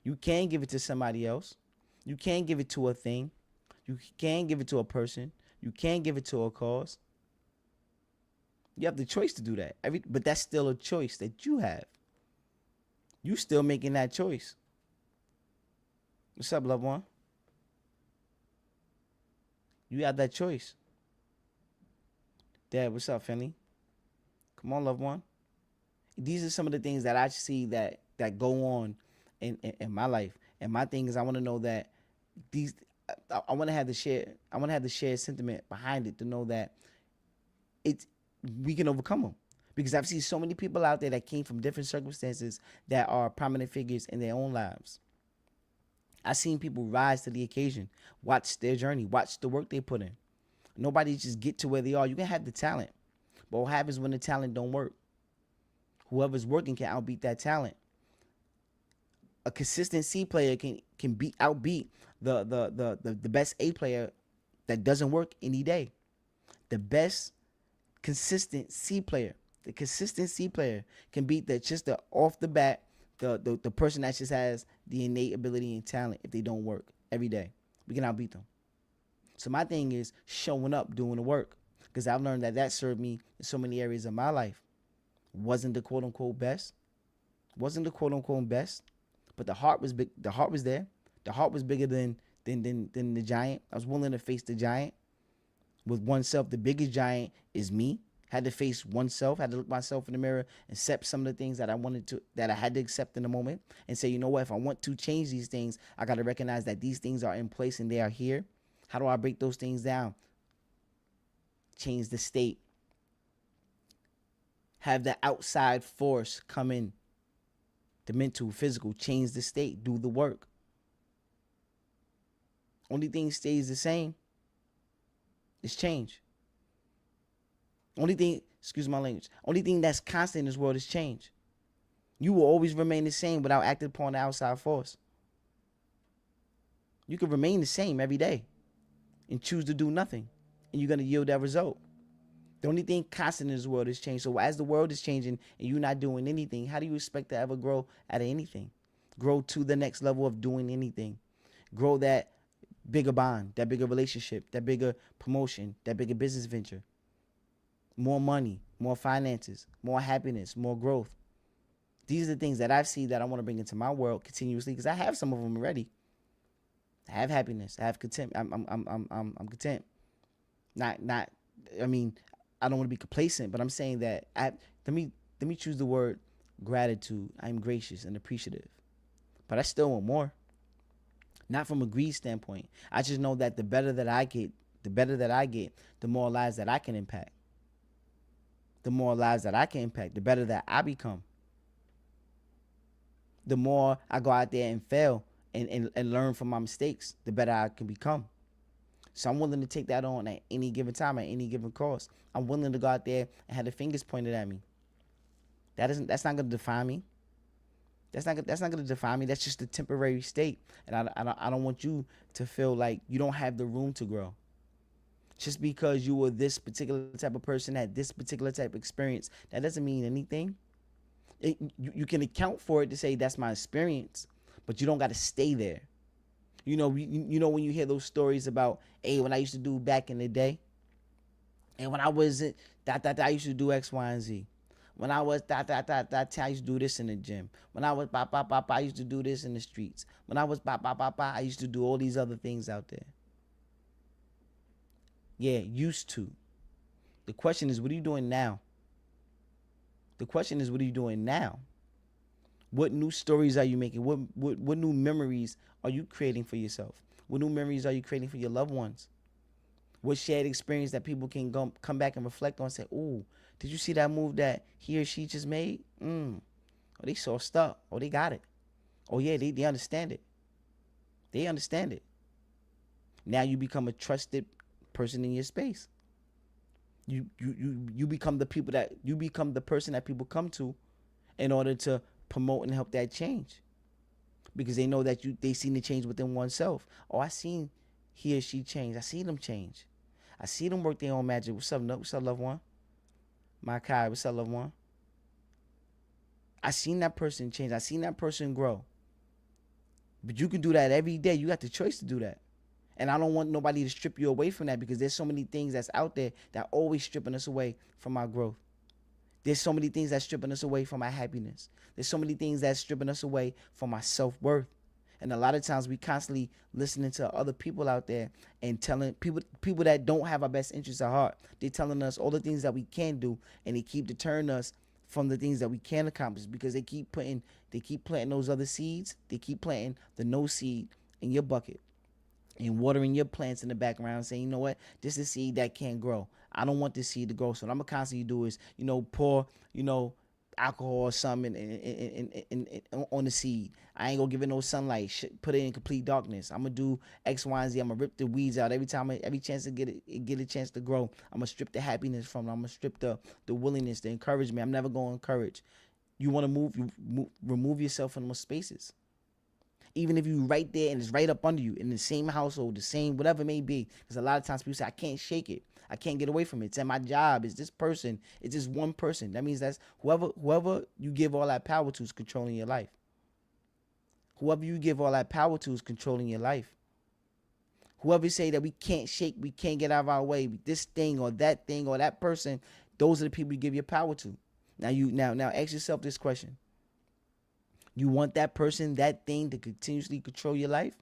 S1: You can give it to somebody else. You can give it to a thing. You can give it to a person. You can give it to a cause. You have the choice to do that. But that's still a choice that you have. You still making that choice. What's up, loved one? You have that choice. Dad, what's up, Finley? Come on, loved one. These are some of the things that I see that go on in my life. And my thing is, I want to know that these. I want to have the shared sentiment behind it to know that we can overcome them. Because I've seen so many people out there that came from different circumstances that are prominent figures in their own lives. I've seen people rise to the occasion, watch their journey, watch the work they put in. Nobody just get to where they are. You can have the talent, but what happens when the talent don't work? Whoever's working can outbeat that talent. A consistent C player can outbeat the best A player that doesn't work any day. The best consistent C player, the consistent C player can beat the off the bat the person that just has the innate ability and talent if they don't work every day. We can outbeat them. So my thing is showing up, doing the work, because I've learned that served me in so many areas of my life. Wasn't the quote unquote best, but the heart was big. The heart was there. The heart was bigger than the giant. I was willing to face the giant with oneself. The biggest giant is me. Had to face oneself. Had to look myself in the mirror and accept some of the things that I had to accept in the moment, and say, you know what? If I want to change these things, I got to recognize that these things are in place and they are here. How do I break those things down? Change the state. Have the outside force come in. The mental, physical, change the state, do the work. Only thing stays the same is change. Only thing, excuse my language, only thing that's constant in this world is change. You will always remain the same without acting upon the outside force. You can remain the same every day and choose to do nothing, and you're going to yield that result. The only thing constant in this world is change. So as the world is changing and you're not doing anything, how do you expect to ever grow out of anything? Grow to the next level of doing anything. Grow that bigger bond, that bigger relationship, that bigger promotion, that bigger business venture. More money, more finances, more happiness, more growth. These are the things that I've seen that I want to bring into my world continuously, because I have some of them already. I have happiness. I have content. I'm content. I don't want to be complacent, but I'm saying that let me choose the word gratitude. I'm gracious and appreciative, but I still want more. Not from a greed standpoint. I just know that the better that I get, the more lives that I can impact. The more lives that I can impact, the better that I become. The more I go out there and fail and learn from my mistakes, the better I can become. So I'm willing to take that on at any given time, at any given cost. I'm willing to go out there and have the fingers pointed at me. That's not going to define me. That's not going to define me. That's just a temporary state. And I don't want you to feel like you don't have the room to grow. Just because you were this particular type of person, had this particular type of experience, that doesn't mean anything. You can account for it to say that's my experience, but you don't got to stay there. You know when you hear those stories about, hey, when I used to do back in the day, and when I was I used to do X, Y, and Z. When I was I used to do this in the gym. When I was I used to do this in the streets. When I was I used to do all these other things out there. Yeah, used to. The question is, what are you doing now? What new stories are you making? What new memories are you creating for yourself? What new memories are you creating for your loved ones? What shared experience that people can come back and reflect on and say, ooh, Did you see that move that he or she just made? Oh, they sauced up. Oh, they got it. Oh, yeah, they understand it. They understand it. Now you become a trusted person in your space. You become the person that people come to in order to promote and help that change. Because they know that they seen the change within oneself. Oh, I seen he or she change. I seen them change. I see them work their own magic. What's up, loved one? My Kai, what's up, loved one? I seen that person change. I seen that person grow. But you can do that every day. You got the choice to do that. And I don't want nobody to strip you away from that, because there's so many things that's out there that always stripping us away from our growth. There's so many things that's stripping us away from our happiness. There's so many things that's stripping us away from our self-worth. And a lot of times we constantly listening to other people out there and telling people that don't have our best interests at heart. They're telling us all the things that we can do, and they keep deterring us from the things that we can accomplish, because they keep planting those other seeds. They keep planting the no seed in your bucket and watering your plants in the background, saying, you know what, this is a seed that can't grow. I don't want this seed to grow. So what I'm gonna constantly do is, pour, alcohol or something on the seed. I ain't gonna give it no sunlight. Put it in complete darkness. I'm gonna do X, Y, and Z. I'm gonna rip the weeds out every chance to get a chance to grow. I'm gonna strip the happiness from it. I'm gonna strip the willingness, the encouragement. I'm never gonna encourage. You want to remove yourself from those spaces. Even if you right there and it's right up under you in the same household, the same, whatever it may be. Because a lot of times people say, I can't shake it. I can't get away from it. It's at my job. It's this person. It's this one person. That means that's whoever you give all that power to is controlling your life. Whoever you give all that power to is controlling your life. Whoever say that we can't shake, we can't get out of our way, this thing or that person, those are the people you give your power to. Now ask yourself this question. You want that person, that thing to continuously control your life?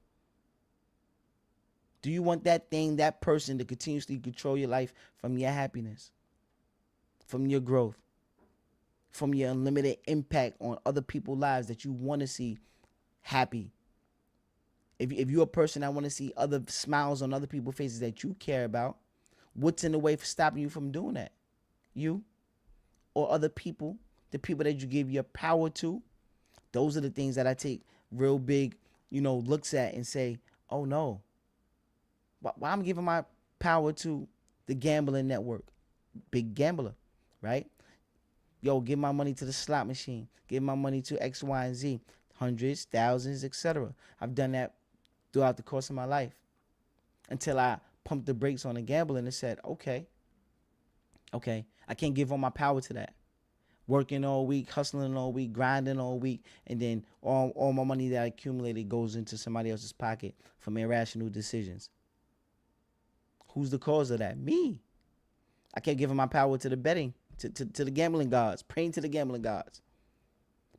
S1: Do you want that thing, that person to continuously control your life from your happiness, from your growth, from your unlimited impact on other people's lives that you want to see happy? If you're a person that want to see other smiles on other people's faces that you care about, what's in the way for stopping you from doing that? You or other people, the people that you give your power to? Those are the things that I take real big, looks at and say, oh no, why I'm giving my power to the gambling network? Big gambler, right? Yo, give my money to the slot machine. Give my money to X, Y, and Z. Hundreds, thousands, etc. I've done that throughout the course of my life until I pumped the brakes on the gambling and said, okay, I can't give all my power to that. Working all week, hustling all week, grinding all week, and then all my money that I accumulated goes into somebody else's pocket from irrational decisions. Who's the cause of that? Me. I kept giving my power to the betting, to the gambling gods, praying to the gambling gods.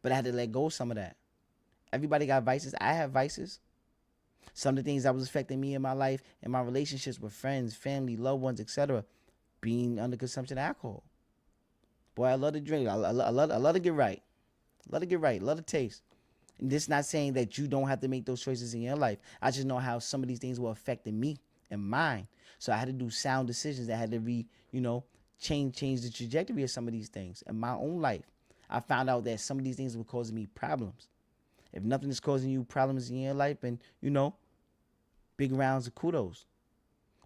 S1: But I had to let go of some of that. Everybody got vices. I have vices. Some of the things that was affecting me in my life and my relationships with friends, family, loved ones, etc., being under consumption of alcohol. Boy, I love to drink. I love to get right. Love to get right. Love to taste. And this not saying that you don't have to make those choices in your life. I just know how some of these things were affecting me and mine. So I had to do sound decisions that had to change the trajectory of some of these things in my own life. I found out that some of these things were causing me problems. If nothing is causing you problems in your life, and big rounds of kudos.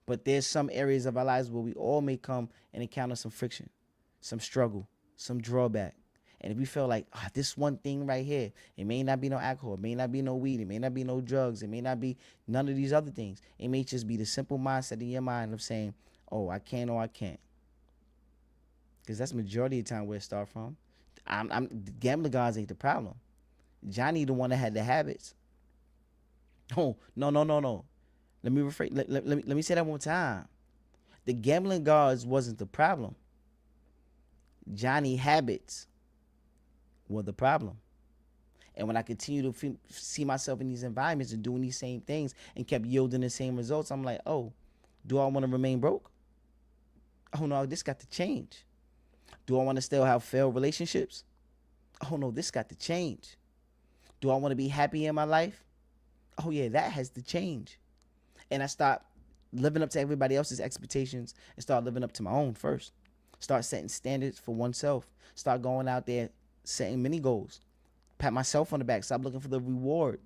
S1: But there's some areas of our lives where we all may come and encounter some friction, some struggle, some drawback. And if we feel like, this one thing right here, it may not be no alcohol, it may not be no weed, it may not be no drugs, it may not be none of these other things. It may just be the simple mindset in your mind of saying, oh, I can or I can't. Because that's the majority of the time where it starts from. Gambling gods ain't the problem. Johnny the one that had the habits. Oh, no. Let me rephrase. Let me say that one time. The gambling gods wasn't the problem. Johnny habits were the problem. And when I continue to see myself in these environments and doing these same things and kept yielding the same results, I'm like, oh, do I want to remain broke? Oh no, this got to change. Do I want to still have failed relationships? Oh no, this got to change. Do I want to be happy in my life? Oh yeah, that has to change. And I stopped living up to everybody else's expectations and start living up to my own first. Start setting standards for oneself. Start going out there setting mini goals. Pat myself on the back. Stop looking for the reward.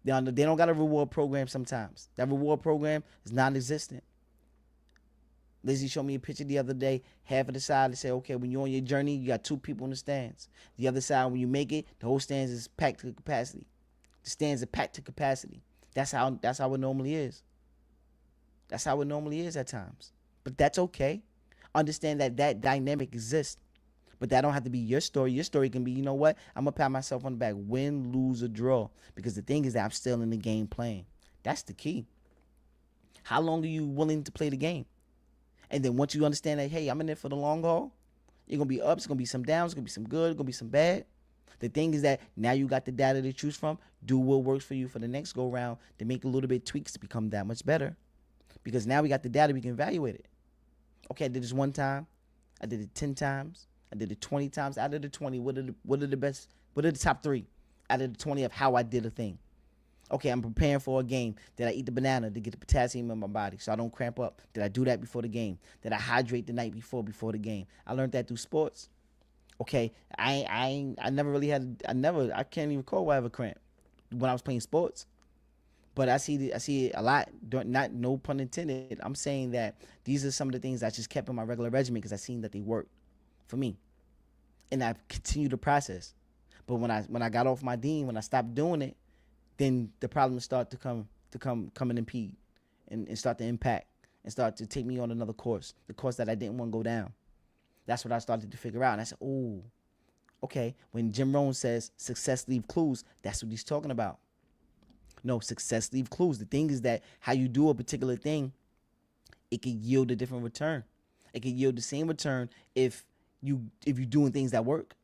S1: They don't got a reward program sometimes. That reward program is non-existent. Lizzie showed me a picture the other day. Half of the side, they say, okay, when you're on your journey, you got 2 people in the stands. The other side, when you make it, the whole stands is packed to capacity. The stands are packed to capacity. That's how it normally is. That's how it normally is at times. But that's okay. Understand that dynamic exists. But that don't have to be your story. Your story can be, you know what? I'm going to pat myself on the back. Win, lose, or draw. Because the thing is that I'm still in the game playing. That's the key. How long are you willing to play the game? And then once you understand that, hey, I'm in it for the long haul, you're going to be ups, it's going to be some downs, it's going to be some good, it's going to be some bad. The thing is that now you got the data to choose from. Do what works for you for the next go round to make a little bit tweaks to become that much better. Because now we got the data, we can evaluate it. Okay, I did this 1 time. I did it 10 times. I did it 20 times. Out of the 20, what are the top 3 out of the 20 of how I did a thing? Okay, I'm preparing for a game. Did I eat the banana to get the potassium in my body so I don't cramp up? Did I do that before the game? Did I hydrate the night before the game? I learned that through sports. Okay, I never really had, I can't even recall why I have a cramp when I was playing sports. But I see it a lot, not, no pun intended. I'm saying that these are some of the things I just kept in my regular regimen because I seen that they worked for me. And I continued the process. But when I got off my dean, when I stopped doing it, then the problems start to come and impede and start to impact and start to take me on another course, the course that I didn't want to go down. That's what I started to figure out. And I said, oh, okay. When Jim Rohn says success leave clues, that's what he's talking about. No, success leave clues. The thing is that how you do a particular thing, it can yield a different return. It can yield the same return if you're doing things that work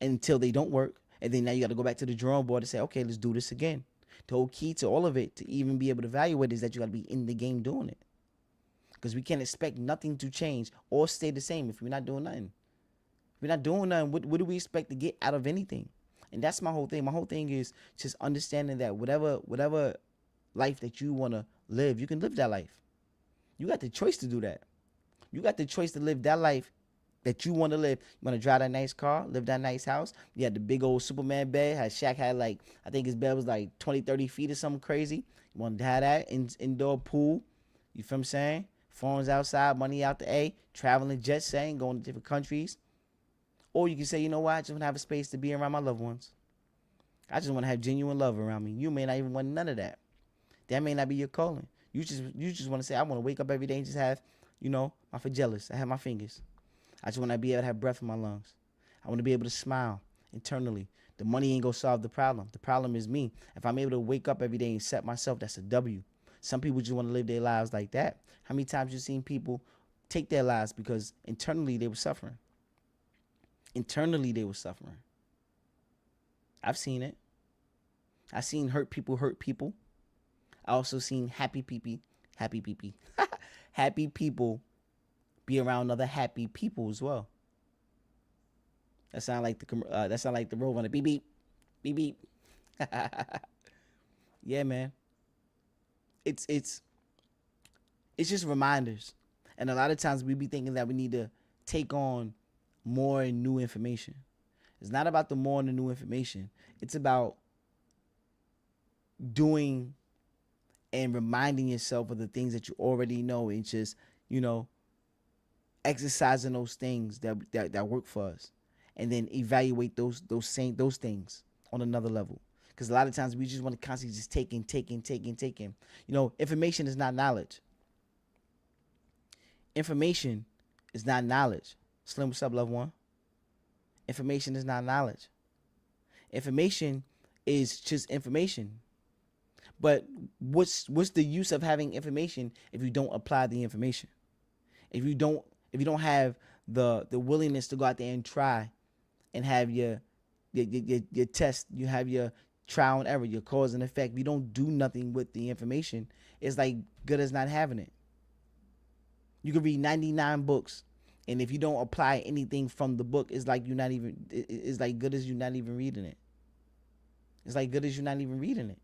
S1: until they don't work. And then now you got to go back to the drawing board and say, okay, let's do this again. The whole key to all of it, to even be able to evaluate, is that you got to be in the game doing it. Because we can't expect nothing to change or stay the same if we're not doing nothing. If we're not doing nothing, what do we expect to get out of anything? And that's my whole thing. My whole thing is just understanding that whatever life that you want to live, you can live that life. You got the choice to do that. You got the choice to live that life that you want to live. You want to drive that nice car, live that nice house. You had the big old Superman bed. Shaq had like, I think his bed was like 20, 30 feet or something crazy. You want to have that indoor pool. You feel what I'm saying? Phones outside, money out the A, traveling, jet setting, going to different countries. Or you can say, you know what? I just want to have a space to be around my loved ones. I just want to have genuine love around me. You may not even want none of that. That may not be your calling. You just want to say, I want to wake up every day and just have, my flagellas. I have my fingers. I just want to be able to have breath in my lungs. I want to be able to smile internally. The money ain't going to solve the problem. The problem is me. If I'm able to wake up every day and set myself, that's a W. Some people just want to live their lives like that. How many times you seen people take their lives because internally they were suffering? Internally they were suffering. I've seen it. I've seen hurt people hurt people. I also seen happy people be around other happy people as well. That sound like the road runner. Beep beep, beep beep. Yeah, man. It's just reminders, and a lot of times we be thinking that we need to take on more and new information. It's not about the more and the new information. It's about doing and reminding yourself of the things that you already know, and just exercising those things that work for us, and then evaluate those things on another level. Because a lot of times we just want to constantly just taking. Information is not knowledge. Information is not knowledge. Slim, what's up, loved one? Information is not knowledge. Information is just information. But what's the use of having information if you don't apply the information? If you don't have the willingness to go out there and try and have your test, you have your trial and error, your cause and effect. If you don't do nothing with the information, it's like good as not having it. You can read 99 books, and if you don't apply anything from the book, it's like it's like good as you're not even reading it. It's like good as you're not even reading it.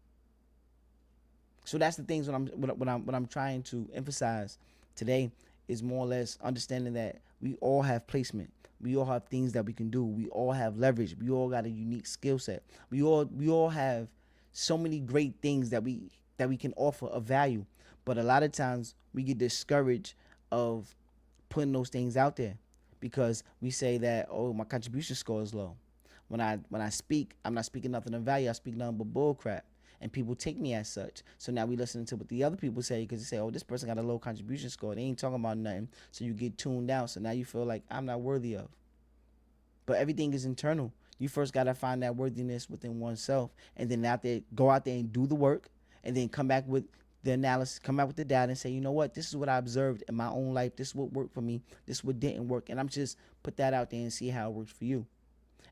S1: So that's the things what I'm trying to emphasize today is more or less understanding that we all have placement. We all have things that we can do. We all have leverage. We all got a unique skill set. We all have so many great things that we can offer of value. But a lot of times we get discouraged of putting those things out there because we say that, oh, my contribution score is low. When I speak, I'm not speaking nothing of value. I speak nothing but bull crap. And people take me as such. So now we listening to what the other people say because they say, oh, this person got a low contribution score. They ain't talking about nothing. So you get tuned out. So now you feel like I'm not worthy of. But everything is internal. You first got to find that worthiness within oneself. And then go out there and do the work. And then come back with the analysis, come back with the data and say, you know what, this is what I observed in my own life. This is what worked for me. This is what didn't work. And I'm just put that out there and see how it works for you.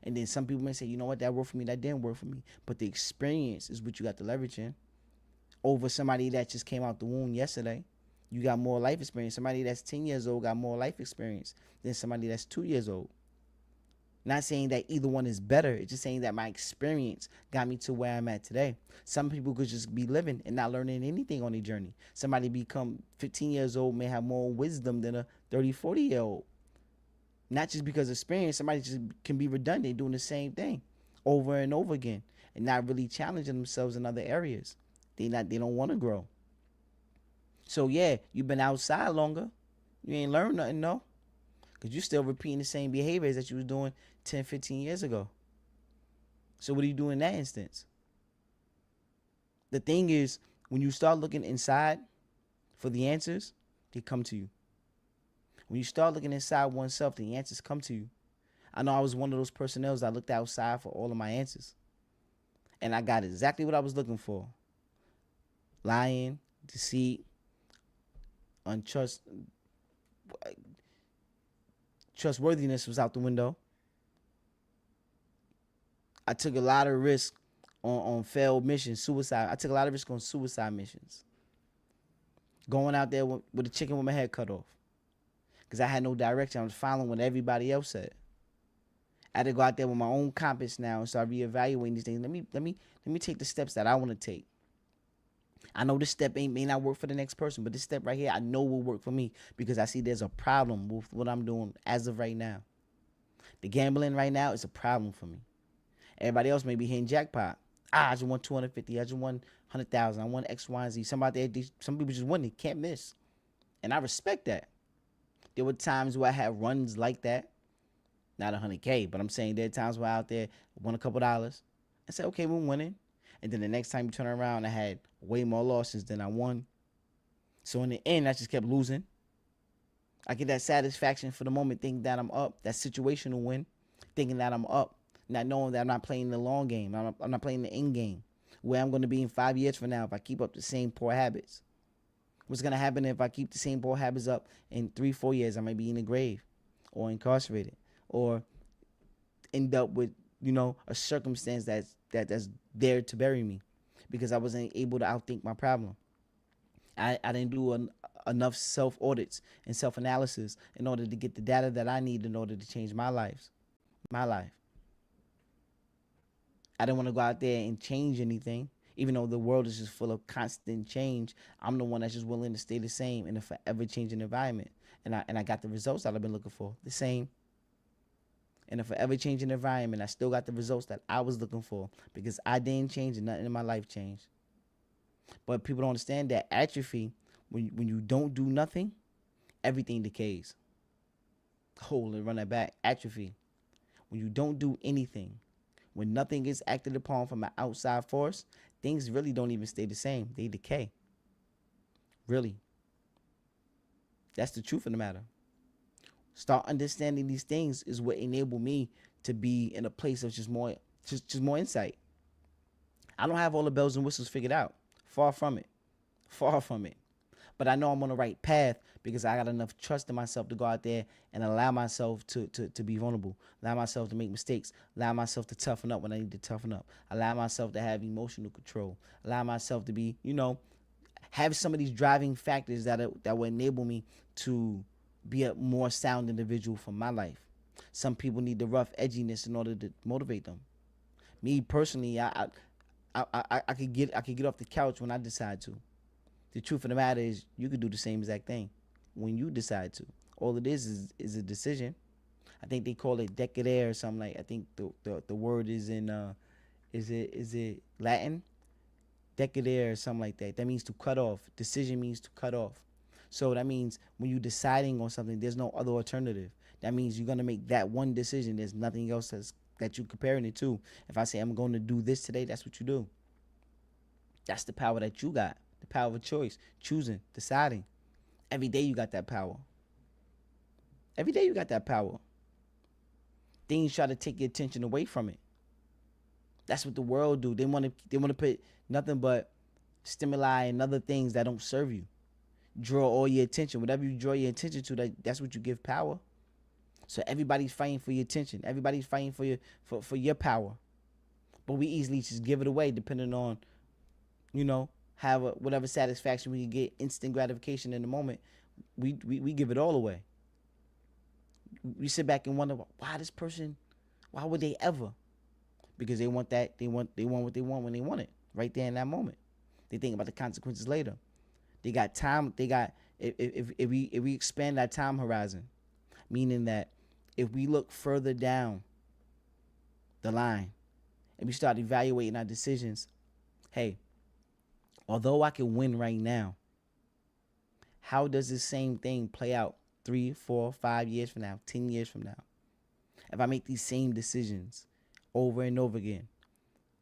S1: And then some people may say, you know what, that worked for me, that didn't work for me. But the experience is what you got to leverage in over somebody that just came out the womb yesterday. You got more life experience. Somebody that's 10 years old got more life experience than somebody that's 2 years old. Not saying that either one is better. It's just saying that my experience got me to where I'm at today. Some people could just be living and not learning anything on their journey. Somebody become 15 years old may have more wisdom than a 30, 40-year-old. Not just because of experience. Somebody just can be redundant doing the same thing over and over again and not really challenging themselves in other areas. They don't want to grow. So yeah, you've been outside longer. You ain't learned nothing, no. Because you're still repeating the same behaviors that you was doing 10, 15 years ago. So what do you do in that instance? The thing is, when you start looking inside for the answers, they come to you. When you start looking inside oneself, the answers come to you. I know I was one of those personnels that looked outside for all of my answers. And I got exactly what I was looking for. Lying, deceit, trustworthiness was out the window. I took a lot of risk on failed missions, suicide. I took a lot of risk on suicide missions. Going out there with a chicken with my head cut off. Because I had no direction. I was following what everybody else said. I had to go out there with my own compass now and start reevaluating these things. Let me take the steps that I want to take. I know this step may not work for the next person, but this step right here I know will work for me because I see there's a problem with what I'm doing as of right now. The gambling right now is a problem for me. Everybody else may be hitting jackpot. I just won 250. I just won 100,000. I won X, Y, and Z. Some people just win. They can't miss. And I respect that. There were times where I had runs like that. Not 100K, but I'm saying there are times where I out there won a couple dollars and said, okay, we're winning. And then the next time you turn around, I had way more losses than I won. So in the end, I just kept losing. I get that satisfaction for the moment, thinking that I'm up. That situational win, thinking that I'm up. Not knowing that I'm not playing the long game. I'm not playing the end game. Where I'm going to be in 5 years from now if I keep up the same poor habits. What's going to happen if I keep the same poor habits up in 3, 4 years? I might be in the grave or incarcerated or end up with, a circumstance that's there to bury me because I wasn't able to outthink my problem. I didn't do enough self-audits and self-analysis in order to get the data that I need in order to change my life. I didn't want to go out there and change anything. Even though the world is just full of constant change, I'm the one that's just willing to stay the same in a forever changing environment. And I got the results that I've been looking for, the same. In a forever changing environment, I still got the results that I was looking for because I didn't change and nothing in my life changed. But people don't understand that atrophy, when you don't do nothing, everything decays. Hold and run that back. Atrophy. When you don't do anything, when nothing is acted upon from an outside force, things really don't even stay the same. They decay. Really. That's the truth of the matter. Start understanding these things is what enabled me to be in a place of just more insight. I don't have all the bells and whistles figured out. Far from it. But I know I'm on the right path because I got enough trust in myself to go out there and allow myself to be vulnerable, allow myself to make mistakes, allow myself to toughen up when I need to toughen up, allow myself to have emotional control, allow myself to be, have some of these driving factors that will enable me to be a more sound individual for my life. Some people need the rough edginess in order to motivate them. Me personally, I could get off the couch when I decide to. The truth of the matter is, you could do the same exact thing. when you decide to. All it is a decision. I think they call it decay or something like. I think the word is in is it Latin? Decade or something like that. That means to cut off. Decision means to cut off. So that means when you're deciding on something, there's no other alternative. That means you're gonna make that one decision. There's nothing else that you're comparing it to. If I say I'm going to do this today, that's what you do. That's the power that you got. The power of choice, choosing, deciding. Every day you got that power. Every day you got that power. Things try to take your attention away from it. That's what the world do. They want to put nothing but stimuli and other things that don't serve you. Draw all your attention. Whatever you draw your attention to, that's what you give power. So everybody's fighting for your attention. Everybody's fighting for your power. But we easily just give it away depending on, have whatever satisfaction we can get, instant gratification in the moment. We give it all away. We sit back and wonder, why this person, why would they ever? Because they want what they want when they want it, right there in that moment. They think about the consequences later. They got time. If we expand that time horizon, meaning that if we look further down the line and we start evaluating our decisions, hey, although I can win right now, how does this same thing play out 3, 4, 5 years from now, 10 years from now? If I make these same decisions over and over again,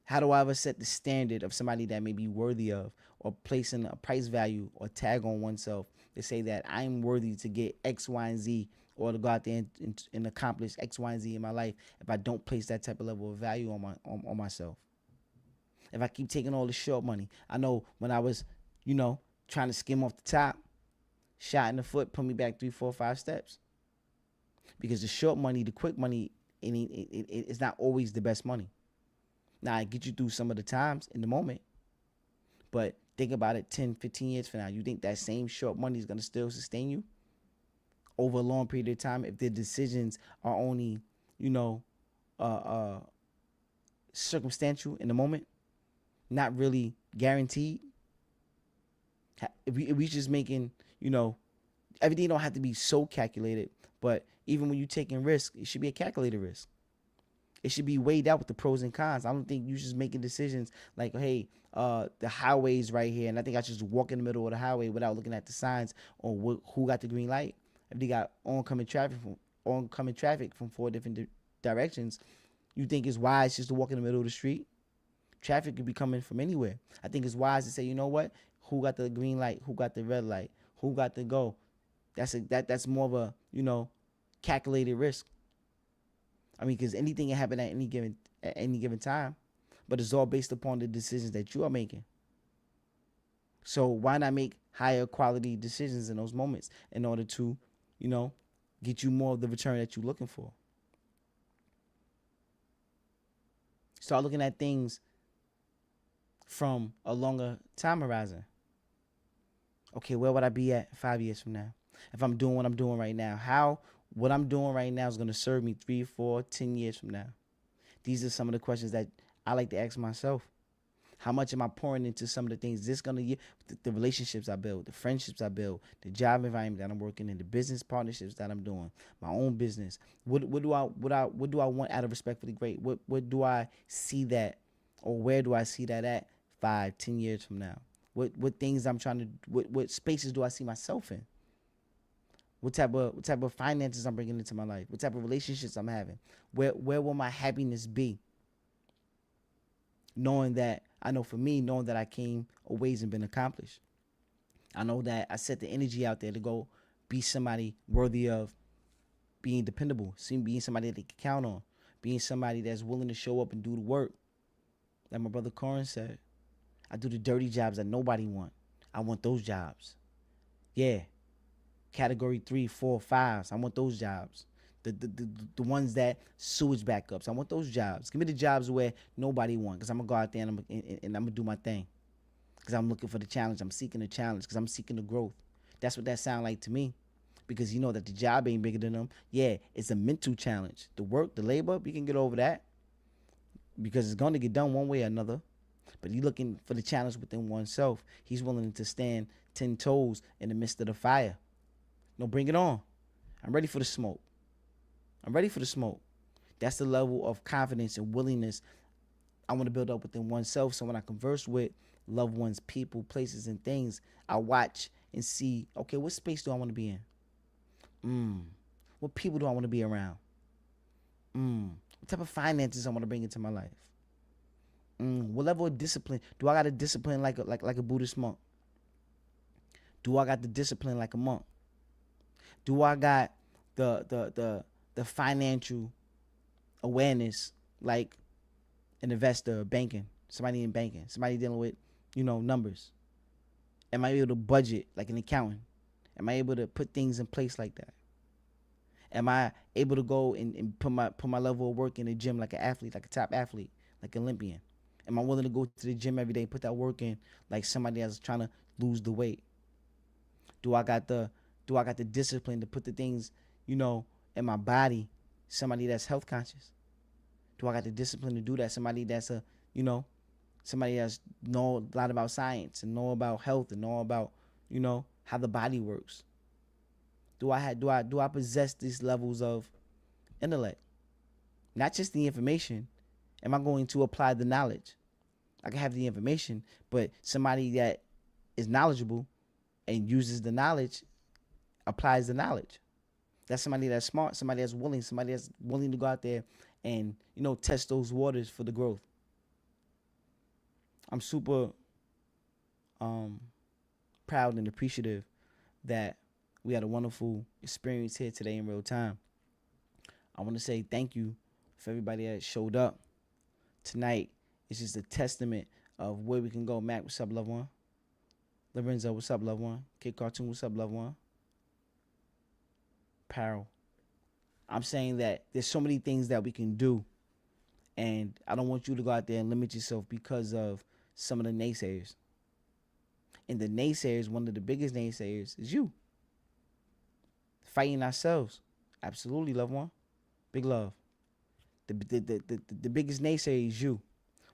S1: how do I ever set the standard of somebody that may be worthy of, or placing a price value or tag on oneself to say that I'm worthy to get X, Y, and Z, or to go out there and accomplish X, Y, and Z in my life if I don't place that type of level of value on myself? If I keep taking all the short money, I know when I was, trying to skim off the top, shot in the foot, put me back 3, 4, 5 steps. Because the short money, the quick money, it's not always the best money. Now, I get you through some of the times in the moment, but think about it 10, 15 years from now. You think that same short money is going to still sustain you over a long period of time if the decisions are only, circumstantial in the moment, not really guaranteed? If we just making, everything don't have to be so calculated, but even when you're taking risk, it should be a calculated risk. It should be weighed out with the pros and cons. I don't think you just making decisions like, hey, the highway's right here, and I think I should just walk in the middle of the highway without looking at the signs on who got the green light. If they got oncoming traffic from 4 different directions, you think it's wise just to walk in the middle of the street? Traffic could be coming from anywhere. I think it's wise to say, you know what? Who got the green light? Who got the red light? Who got the go? That's more of a, calculated risk. I mean, because anything can happen at any given time, but it's all based upon the decisions that you are making. So why not make higher quality decisions in those moments in order to, get you more of the return that you're looking for? Start looking at things from a longer time horizon. Okay, where would I be at 5 years from now? If I'm doing what I'm doing right now, what I'm doing right now is going to serve me 3, 4, 10 years from now? These are some of the questions that I like to ask myself. How much am I pouring into some of the things this going to get? The relationships I build, the friendships I build, the job environment that I'm working in, the business partnerships that I'm doing, my own business. What do I want out of Respectfully Great? What do I see that, or where do I see that at 5, 10 years from now? What things I'm trying to, what spaces do I see myself in? What type of finances I'm bringing into my life? What type of relationships I'm having? Where will my happiness be? Knowing that I came a ways and been accomplished. I know that I set the energy out there to go be somebody worthy of being dependable, being somebody that they can count on, being somebody that's willing to show up and do the work. Like my brother Corin said, I do the dirty jobs that nobody want. I want those jobs. Yeah. Category 3, 4, 5s. I want those jobs. The ones that sewage backups. I want those jobs. Give me the jobs where nobody wants, because I'm gonna go out there and I'm gonna do my thing. Because I'm looking for the challenge. I'm seeking the challenge. Because I'm seeking the growth. That's what that sound like to me. Because you know that the job ain't bigger than them. Yeah, it's a mental challenge. The work, the labor, we can get over that. Because it's gonna get done one way or another. But he's looking for the challenge within oneself. He's willing to stand 10 toes in the midst of the fire. No, bring it on. I'm ready for the smoke. I'm ready for the smoke. That's the level of confidence and willingness I want to build up within oneself. So when I converse with loved ones, people, places, and things, I watch and see, okay, what space do I want to be in? What people do I want to be around? What type of finances I want to bring into my life? What level of discipline? Do I got a discipline like a Buddhist monk? Do I got the discipline like a monk? Do I got the financial awareness like an investor, banking, somebody in banking, somebody dealing with, numbers? Am I able to budget like an accountant? Am I able to put things in place like that? Am I able to go and put my level of work in the gym like an athlete, like a top athlete, like an Olympian? Am I willing to go to the gym every day, put that work in like somebody that's trying to lose the weight? Do I got the discipline to put the things, in my body, somebody that's health conscious? Do I got the discipline to do that? Somebody that's somebody that's know a lot about science and know about health and know about, how the body works. Do I possess these levels of intellect? Not just the information. Am I going to apply the knowledge? I can have the information, but somebody that is knowledgeable and uses the knowledge, applies the knowledge. That's somebody that's smart, somebody that's willing to go out there and, test those waters for the growth. I'm super proud and appreciative that we had a wonderful experience here today in real time. I want to say thank you for everybody that showed up tonight. It's just a testament of where we can go. Mac, what's up, loved one? Lorenzo, what's up, loved one? Kid Cartoon, what's up, loved one? Apparel. I'm saying that there's so many things that we can do, and I don't want you to go out there and limit yourself because of some of the naysayers. And the naysayers, one of the biggest naysayers is you. Fighting ourselves. Absolutely, loved one. Big love. The biggest naysayer is you.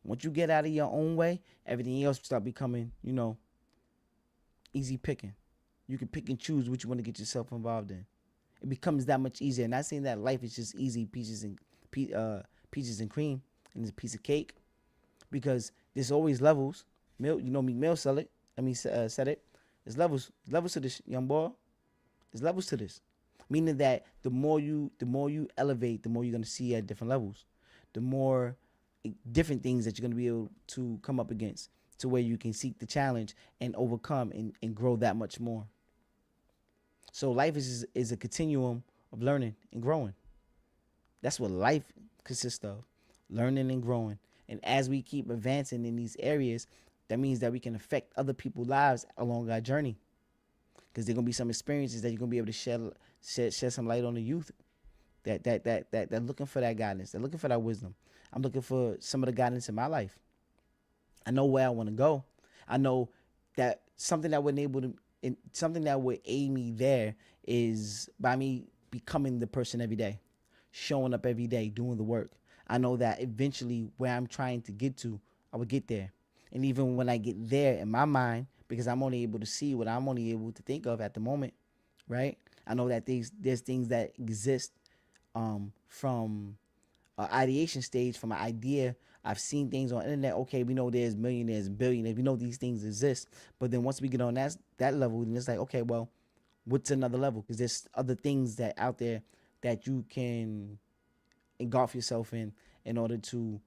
S1: Once you get out of your own way, everything else will start becoming, easy picking. You can pick and choose what you want to get yourself involved in. It becomes that much easier. Not saying that life is just easy, peaches and cream, and it's a piece of cake, because there's always levels. Meek Mill said it. There's levels to this, young boy. There's levels to this. Meaning that the more you elevate, the more you're gonna see at different levels. The more different things that you're gonna be able to come up against, to where you can seek the challenge and overcome and grow that much more. So life is a continuum of learning and growing. That's what life consists of, learning and growing. And as we keep advancing in these areas, that means that we can affect other people's lives along our journey. Because there are gonna be some experiences that you're gonna be able to shed some light on the youth that looking for that guidance, they're looking for that wisdom. I'm looking for some of the guidance in my life. I know where I want to go. I know that something that would aid me there is by me becoming the person every day, showing up every day, doing the work. I know that eventually where I'm trying to get to, I will get there. And even when I get there in my mind, because I'm only able to see what I'm only able to think of at the moment, right? I know that there's things that exist from ideation stage, from an idea. I've seen things on the internet. Okay, we know there's millionaires and billionaires. We know these things exist. But then once we get on that level, then it's like, okay, well, what's another level? Because there's other things that out there that you can engulf yourself in order to,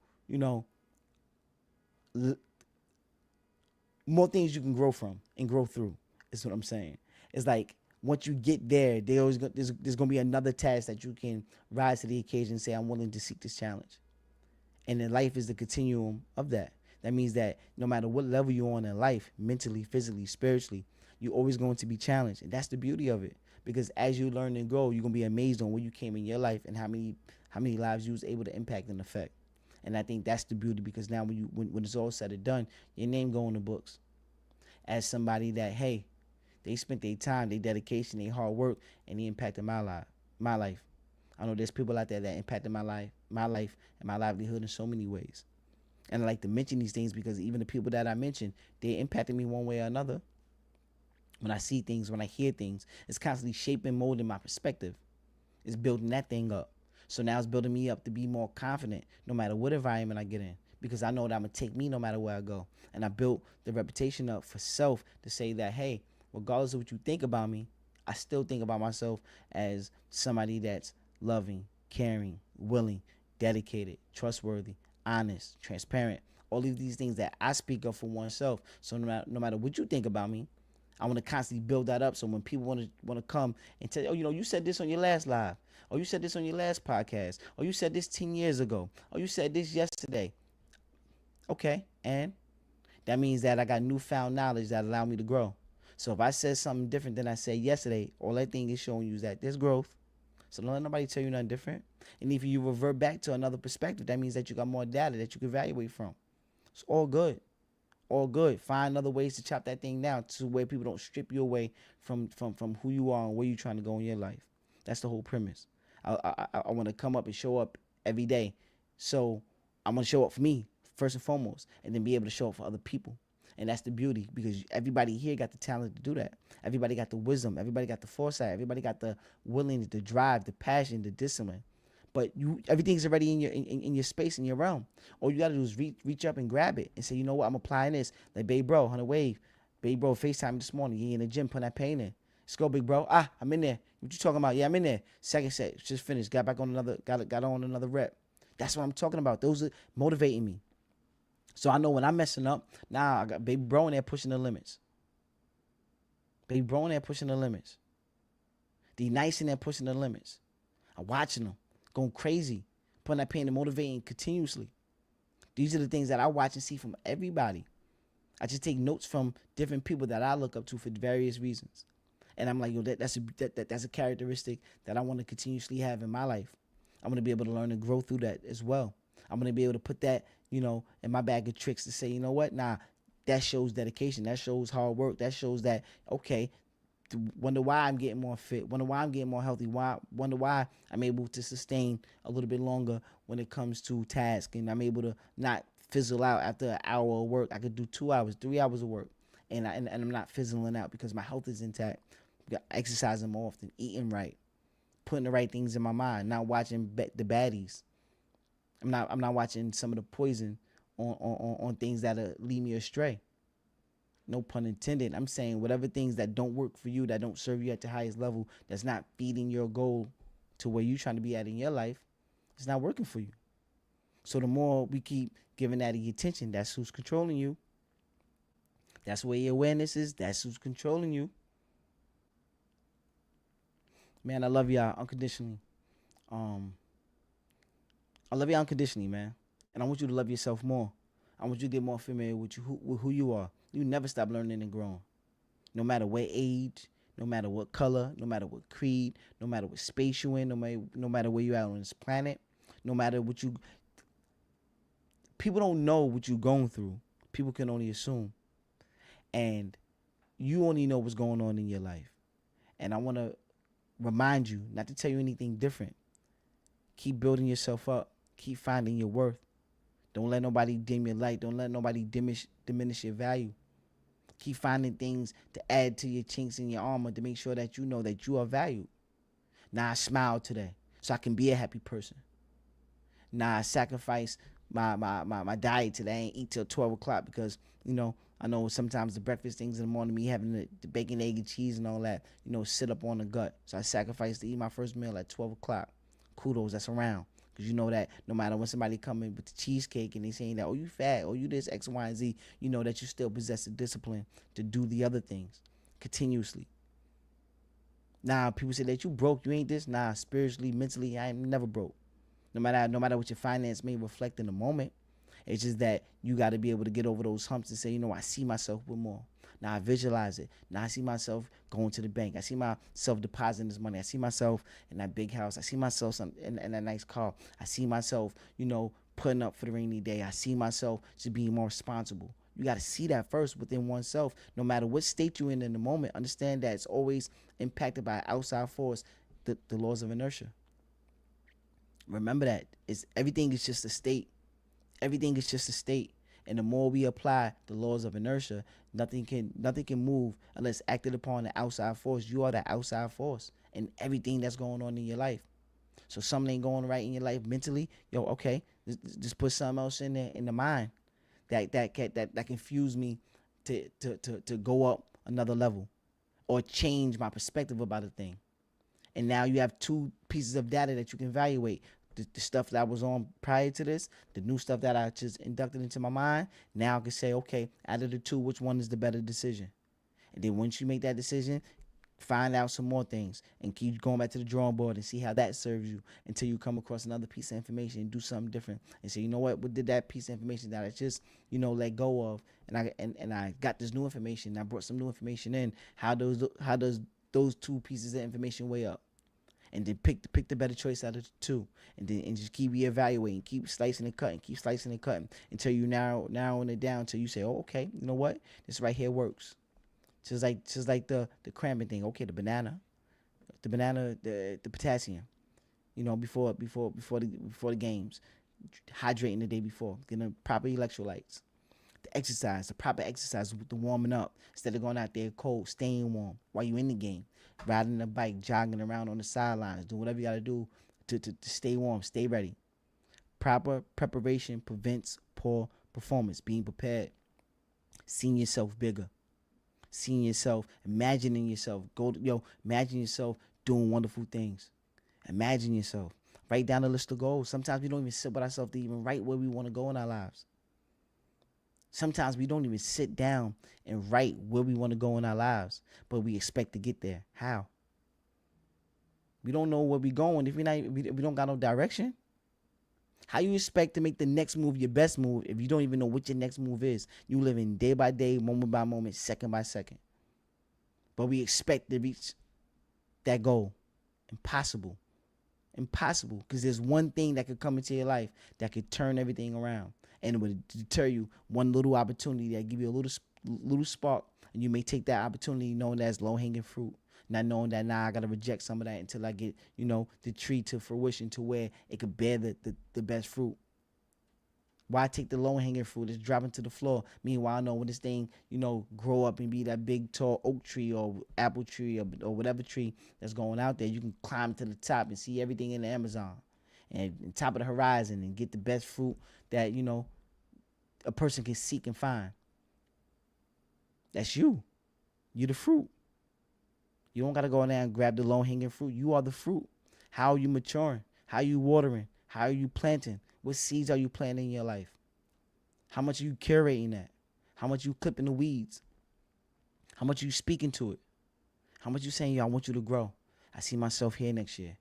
S1: more things you can grow from and grow through is what I'm saying. It's like once you get there, there's going to be another task that you can rise to the occasion and say, I'm willing to seek this challenge. And then life is the continuum of that. That means that no matter what level you're on in life, mentally, physically, spiritually, you're always going to be challenged. And that's the beauty of it. Because as you learn and grow, you're going to be amazed on where you came in your life and how many lives you was able to impact and affect. And I think that's the beauty, because now when it's all said and done, your name go in the books as somebody that, hey, they spent their time, their dedication, their hard work, and they impacted my life. I know there's people out there that impacted my life and my livelihood in so many ways. And I like to mention these things because even the people that I mentioned, they impacted me one way or another. When I see things, when I hear things, it's constantly shaping, molding my perspective. It's building that thing up. So now it's building me up to be more confident no matter what environment I get in, because I know that I'm going to take me no matter where I go. And I built the reputation up for self to say that, hey, regardless of what you think about me, I still think about myself as somebody that's loving, caring, willing, dedicated, trustworthy, honest, transparent. All of these things that I speak of for oneself. So no matter what you think about me, I want to constantly build that up. So when people want to come and tell, oh, you said this on your last live, or you said this on your last podcast, or you said this 10 years ago, or you said this yesterday. Okay, and that means that I got newfound knowledge that allow me to grow. So if I said something different than I said yesterday, all that thing is showing you is that there's growth. So don't let nobody tell you nothing different. And if you revert back to another perspective, that means that you got more data that you can evaluate from. It's all good. All good. Find other ways to chop that thing down to where people don't strip you away from who you are and where you're trying to go in your life. That's the whole premise. I want to come up and show up every day. So I'm going to show up for me first and foremost, and then be able to show up for other people. And that's the beauty, because everybody here got the talent to do that. Everybody got the wisdom. Everybody got the foresight. Everybody got the willingness, the drive, the passion, the discipline. But everything's already in your space, in your realm. All you gotta do is reach up and grab it and say, you know what, I'm applying this. Like, babe, bro, 100 wave. Babe, bro, FaceTime this morning. You in the gym, putting that pain in. Let's go, big bro. I'm in there. What you talking about? Yeah, I'm in there. Second set, just finished. Got on another rep. That's what I'm talking about. Those are motivating me. So I know when I'm messing up, I got baby bro in there pushing the limits. Baby bro in there pushing the limits. The nice in there pushing the limits. I'm watching them, going crazy, putting that pain and motivating continuously. These are the things that I watch and see from everybody. I just take notes from different people that I look up to for various reasons. And I'm like, that's a characteristic that I want to continuously have in my life. I'm going to be able to learn and grow through that as well. I'm going to be able to put that, in my bag of tricks to say, you know what? That shows dedication. That shows hard work. That shows that, okay, wonder why I'm getting more fit. Wonder why I'm getting more healthy. Wonder why I'm able to sustain a little bit longer when it comes to tasks. And I'm able to not fizzle out after an hour of work. I could do 2 hours, 3 hours of work. And I'm not fizzling out because my health is intact. Exercising more often, eating right, putting the right things in my mind, not watching the baddies. I'm not watching some of the poison on things that lead me astray. No pun intended. I'm saying whatever things that don't work for you, that don't serve you at the highest level, that's not feeding your goal to where you're trying to be at in your life, it's not working for you. So the more we keep giving that attention, that's who's controlling you. That's where your awareness is. That's who's controlling you. Man, I love y'all unconditionally. I love y'all unconditionally, man. And I want you to love yourself more. I want you to get more familiar with who you are. You never stop learning and growing. No matter what age, no matter what color, no matter what creed, no matter what space you're in, no matter where you're at on this planet, no matter what you... People don't know what you're going through. People can only assume. And you only know what's going on in your life. And I want to remind you not to tell you anything different. Keep building yourself up. Keep finding your worth. Don't let nobody dim your light. Don't let nobody diminish your value. Keep finding things to add to your chinks in your armor to make sure that you know that you are valued. I smile today so I can be a happy person. I sacrifice my diet today. I ain't eat till 12 o'clock because, I know sometimes the breakfast things in the morning, me having the bacon, egg, and cheese and all that, sit up on the gut. So I sacrifice to eat my first meal at 12 o'clock. Kudos, that's around. Because you know that no matter when somebody come in with the cheesecake and they saying that, oh, you fat, oh, you this, X, Y, and Z, you know that you still possess the discipline to do the other things continuously. People say that you broke, you ain't this. Spiritually, mentally, I am never broke. No matter what your finance may reflect in the moment. It's just that you got to be able to get over those humps and say, I see myself with more. I visualize it. I see myself going to the bank. I see myself depositing this money. I see myself in that big house. I see myself in that nice car. I see myself, putting up for the rainy day. I see myself just being more responsible. You got to see that first within oneself. No matter what state you're in the moment, understand that it's always impacted by outside force, the laws of inertia. Remember that. Everything is just a state. Everything is just a state. And the more we apply the laws of inertia, nothing can move unless acted upon the outside force. You are the outside force in everything that's going on in your life. So something ain't going right in your life mentally, yo, okay, just put something else in there in the mind that confuse me to go up another level or change my perspective about a thing. And now you have two pieces of data that you can evaluate. The stuff that I was on prior to this, the new stuff that I just inducted into my mind. Now I can say, okay, out of the two, which one is the better decision? And then once you make that decision, find out some more things and keep going back to the drawing board and see how that serves you until you come across another piece of information and do something different and say, you know what did that piece of information that I just, let go of, and I got this new information, and I brought some new information in. How does those two pieces of information weigh up? And then pick the better choice out of the two, and just keep reevaluating, keep slicing and cutting until you narrowing it down until you say, oh, okay, you know what, this right here works. Just like the cramping thing. Okay, the banana, the potassium. Before the games, hydrating the day before, getting the proper electrolytes. The proper exercise with the warming up instead of going out there cold, staying warm while you're in the game, riding a bike, jogging around on the sidelines, doing whatever you got to do to stay warm, stay ready. Proper preparation prevents poor performance. Being prepared, seeing yourself bigger, seeing yourself, imagining yourself. Imagine yourself doing wonderful things. Imagine yourself. Write down a list of goals. Sometimes we don't even sit with ourselves to even write where we want to go in our lives. Sometimes we don't even sit down and write where we want to go in our lives, but we expect to get there. How? We don't know where we're going if we don't got no direction. How you expect to make the next move your best move if you don't even know what your next move is? You living day by day, moment by moment, second by second. But we expect to reach that goal. Impossible. Because there's one thing that could come into your life that could turn everything around. And it would deter you. One little opportunity that give you a little spark, and you may take that opportunity knowing that's low-hanging fruit. Not knowing that I got to reject some of that until I get, the tree to fruition to where it could bear the best fruit. Why take the low-hanging fruit? It's dropping to the floor. Meanwhile, I know when this thing, grow up and be that big, tall oak tree or apple tree or whatever tree that's going out there, you can climb to the top and see everything in the Amazon and top of the horizon and get the best fruit that, a person can seek and find. That's you. You're the fruit. You don't got to go in there and grab the low-hanging fruit. You are the fruit. How are you maturing? How are you watering? How are you planting? What seeds are you planting in your life? How much are you curating that? How much are you clipping the weeds? How much are you speaking to it? How much are you saying, I want you to grow? I see myself here next year.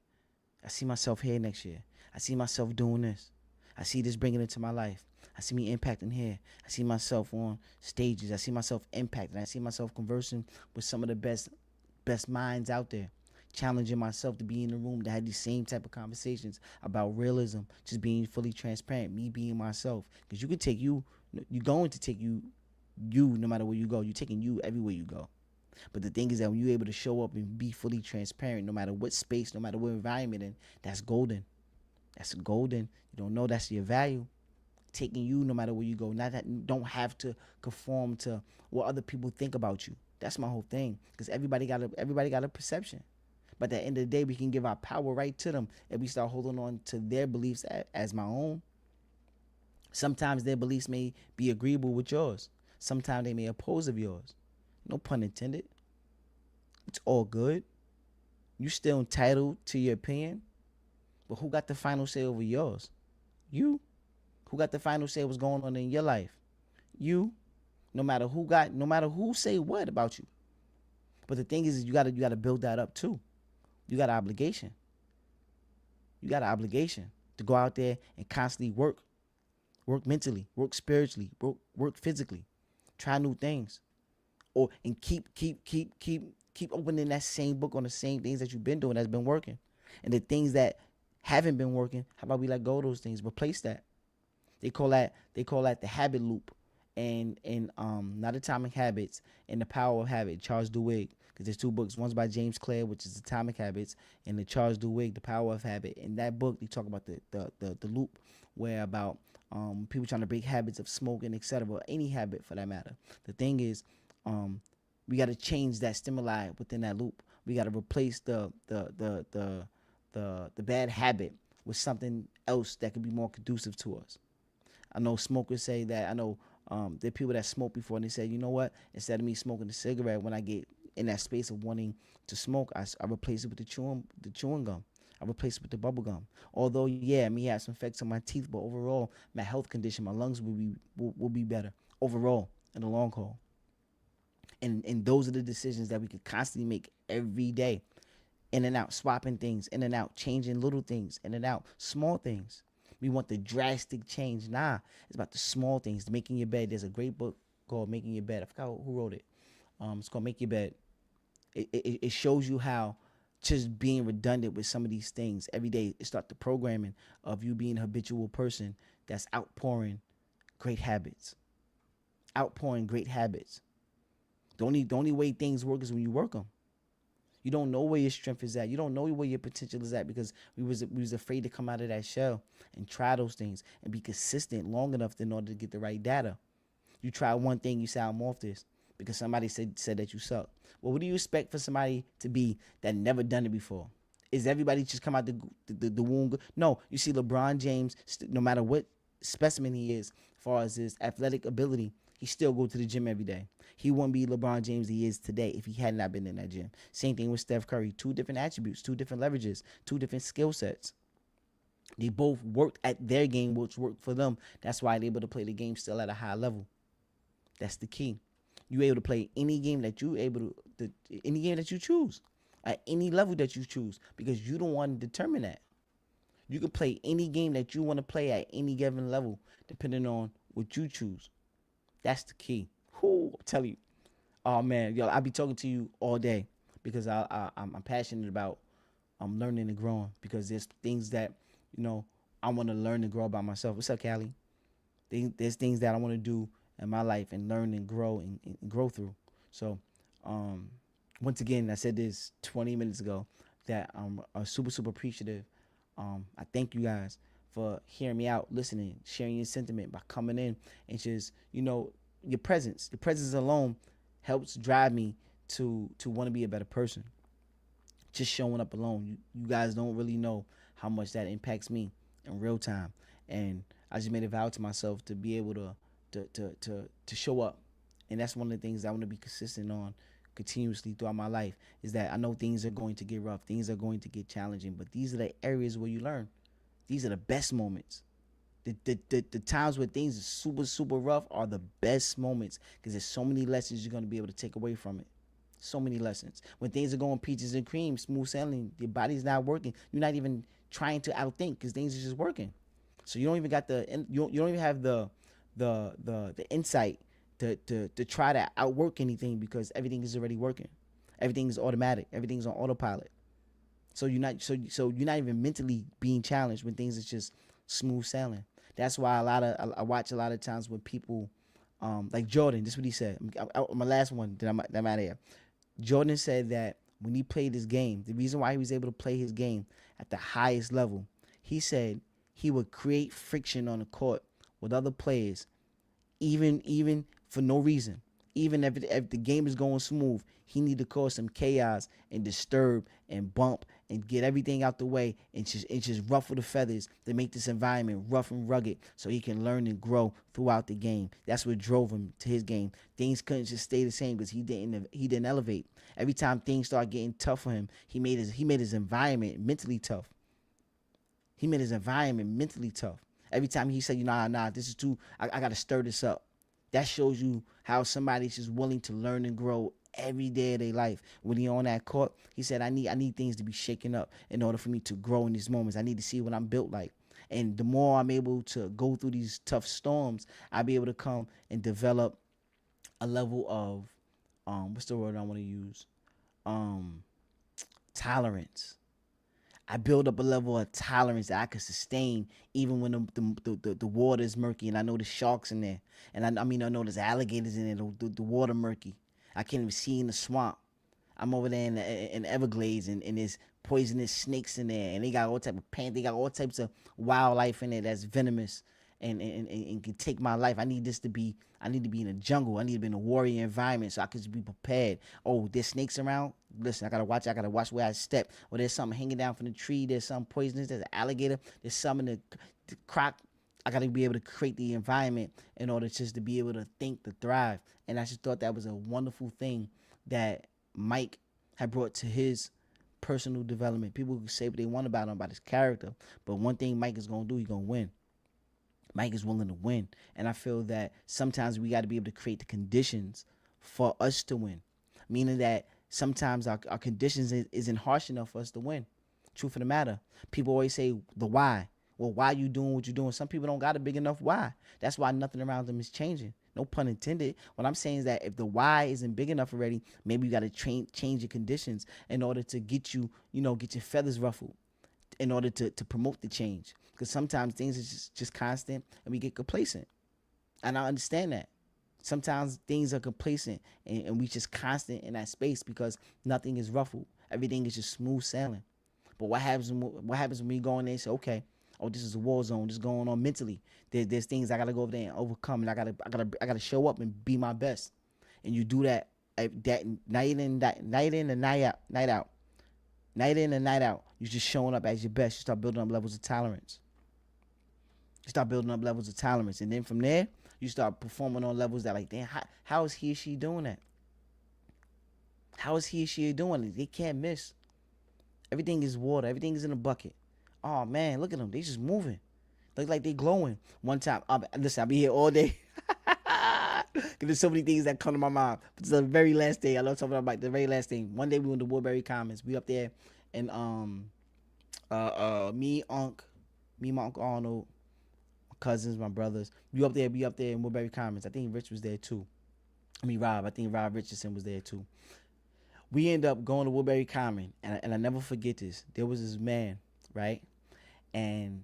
S1: I see myself here next year. I see myself doing this. I see this bringing it to my life. I see me impacting here. I see myself on stages. I see myself impacting. I see myself conversing with some of the best minds out there, challenging myself to be in the room to have these same type of conversations about realism, just being fully transparent, me being myself. Because you're going to take you no matter where you go. You're taking you everywhere you go. But the thing is that when you're able to show up and be fully transparent, no matter what space, no matter what environment, and that's golden. That's golden. You don't know that's your value. Taking you no matter where you go. Not that you don't have to conform to what other people think about you. That's my whole thing. Because everybody got a perception. But at the end of the day, we can give our power right to them if we start holding on to their beliefs as my own. Sometimes their beliefs may be agreeable with yours. Sometimes they may oppose of yours. No pun intended. It's all good. You still entitled to your opinion. But who got the final say over yours? You. Who got the final say what's going on in your life? You. No matter who say what about you. But the thing is you gotta build that up too. You got an obligation. You got an obligation to go out there and constantly work. Work mentally, work spiritually, work physically. Try new things. And keep opening that same book on the same things that you've been doing that's been working. And the things that haven't been working, how about we let go of those things? Replace that. They call that the habit loop. And Not Atomic Habits and The Power of Habit, Charles Duhigg. Because there's two books. One's by James Clear, which is Atomic Habits, and the Charles Duhigg, The Power of Habit. In that book, they talk about the loop where about people trying to break habits of smoking, etc., any habit for that matter. The thing is, we got to change that stimuli within that loop. We got to replace the bad habit with something else that could be more conducive to us. I know smokers say that. I know there are people that smoked before and they said, you know what? Instead of me smoking a cigarette, when I get in that space of wanting to smoke, I replace it with the chewing gum. I replace it with the bubble gum. Although, yeah, it may have some effects on my teeth, but overall, my health condition, my lungs will be better overall in the long haul. And those are the decisions that we could constantly make every day. In and out, swapping things, in and out, changing little things, in and out, small things. We want the drastic change. Nah, it's about the small things. Making your bed. There's a great book called Making Your Bed. I forgot who wrote it. It's called Make Your Bed. It shows you how just being redundant with some of these things every day, it starts the programming of you being a habitual person that's outpouring great habits. Outpouring great habits. The only way things work is when you work them. You don't know where your strength is at. You don't know where your potential is at because we was afraid to come out of that shell and try those things and be consistent long enough in order to get the right data. You try one thing, you say, I'm off this because somebody said that you suck. Well, what do you expect for somebody to be that never done it before? Is everybody just come out the womb? No, you see LeBron James, no matter what specimen he is, as far as his athletic ability, he still go to the gym every day. He wouldn't be LeBron James he is today if he had not been in that gym. Same thing with Steph Curry. 2 different attributes, 2 different leverages, 2 different skill sets. They both worked at their game, which worked for them. That's why they're able to play the game still at a high level. That's the key. You're able to play any game that any game that you choose, at any level that you choose, because you don't want to determine that. You can play any game that you want to play at any given level, depending on what you choose. That's the key. Whoo, I'm telling you. Oh man, yo, I'll be talking to you all day because I'm passionate about learning and growing because there's things that I want to learn and grow about myself. What's up, Callie? There's things that I want to do in my life and learn and grow and grow through. So, once again, I said this 20 minutes ago that I'm super appreciative. I thank you guys for hearing me out, listening, sharing your sentiment by coming in and just your presence. Your presence alone helps drive me to want to be a better person. Just showing up alone, you guys don't really know how much that impacts me in real time. And I just made a vow to myself to be able to show up. And that's one of the things I want to be consistent on continuously throughout my life, is that I know things are going to get rough, things are going to get challenging, but these are the areas where you learn. These are the best moments. The times where things are super rough are the best moments because there's so many lessons you're going to be able to take away from it. So many lessons. When things are going peaches and cream, smooth sailing, your body's not working. You're not even trying to outthink because things are just working. So you don't even got you don't even have the insight to try to outwork anything because everything is already working. Everything is automatic. Everything's on autopilot. So you're not even mentally being challenged when things is just smooth sailing. That's why I watch a lot of times when people like Jordan. This is what he said. My last one that I'm out of here. Jordan said that when he played this game, the reason why he was able to play his game at the highest level, he said he would create friction on the court with other players, even for no reason. Even if the game is going smooth, he need to cause some chaos and disturb and bump and get everything out the way and just ruffle the feathers to make this environment rough and rugged so he can learn and grow throughout the game. That's what drove him to his game. Things couldn't just stay the same because he didn't elevate. Every time things started getting tough for him, he made his environment mentally tough. He made his environment mentally tough. Every time he said, nah, this is too, I got to stir this up. That shows you how somebody's just willing to learn and grow every day of their life. When he on that court, he said, I need things to be shaken up in order for me to grow in these moments. I need to see what I'm built like. And the more I'm able to go through these tough storms, I'll be able to come and develop a level of, what's the word I want to use? Tolerance. I build up a level of tolerance that I can sustain even when the water is murky and I know there's sharks in there. And I know there's alligators in there, the water murky. I can't even see in the swamp. I'm over there in Everglades and there's poisonous snakes in there. And they got all types of they got all types of wildlife in there that's venomous. and can take my life. I need to be in a jungle. I need to be in a warrior environment so I can just be prepared. Oh, there's snakes around. Listen, I gotta watch where I step. Or there's something hanging down from the tree. There's something poisonous. There's an alligator. There's something in the croc. I gotta be able to create the environment in order just to be able to think, to thrive. And I just thought that was a wonderful thing that Mike had brought to his personal development. People can say what they want about him, about his character, but one thing Mike is gonna do, he's gonna win. Mike is willing to win. And I feel that sometimes we got to be able to create the conditions for us to win. Meaning that sometimes our conditions isn't harsh enough for us to win. Truth of the matter. People always say the why. Well, why you doing what you're doing? Some people don't got a big enough why. That's why nothing around them is changing. No pun intended. What I'm saying is that if the why isn't big enough already, maybe you got to change your conditions in order to get you, get your feathers ruffled, in order to promote the change. Because sometimes things are just constant and we get complacent. And I understand that. Sometimes things are complacent and we just constant in that space because nothing is ruffled. Everything is just smooth sailing. But what happens when we go in there and say, okay, oh, this is a war zone. This is going on mentally. There's things I gotta go over there and overcome, and I gotta show up and be my best. And you do that night in and night out. Night in and night out. You're just showing up as your best. You start building up levels of tolerance. And then from there, you start performing on levels that like, damn, how is he or she doing that? How is he or she doing it? They can't miss. Everything is water. Everything is in a bucket. Oh, man, look at them. They just moving. Look like they glowing. One time, listen, I'll be here all day. There's so many things that come to my mind. But it's the very last day. I love talking about the very last thing. One day we went to Woodbury Commons. We up there, and me, my Uncle Arnold, my cousins, my brothers. We up there in Woodbury Commons. I think Rich was there too. Rob. I think Rob Richardson was there too. We end up going to Woodbury Common, and I never forget this. There was this man, right? And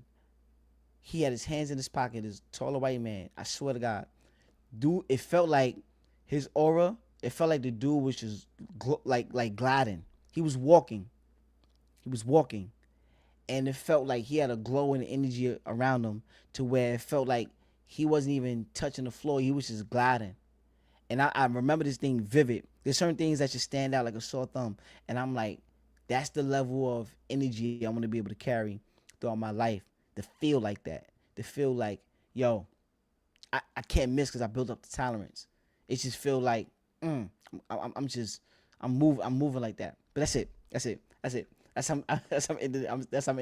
S1: he had his hands in his pocket, this taller white man. I swear to God. Dude, it felt like his aura, it felt like the dude was just like gliding. He was walking. And it felt like he had a glowing energy around him to where it felt like he wasn't even touching the floor. He was just gliding. And I remember this thing vivid. There's certain things that just stand out like a sore thumb. And I'm like, that's the level of energy I want to be able to carry throughout my life. To feel like that. To feel like, yo, I can't miss because I built up the tolerance. It just feel like, I'm moving like that. But that's it. That's how I'm ending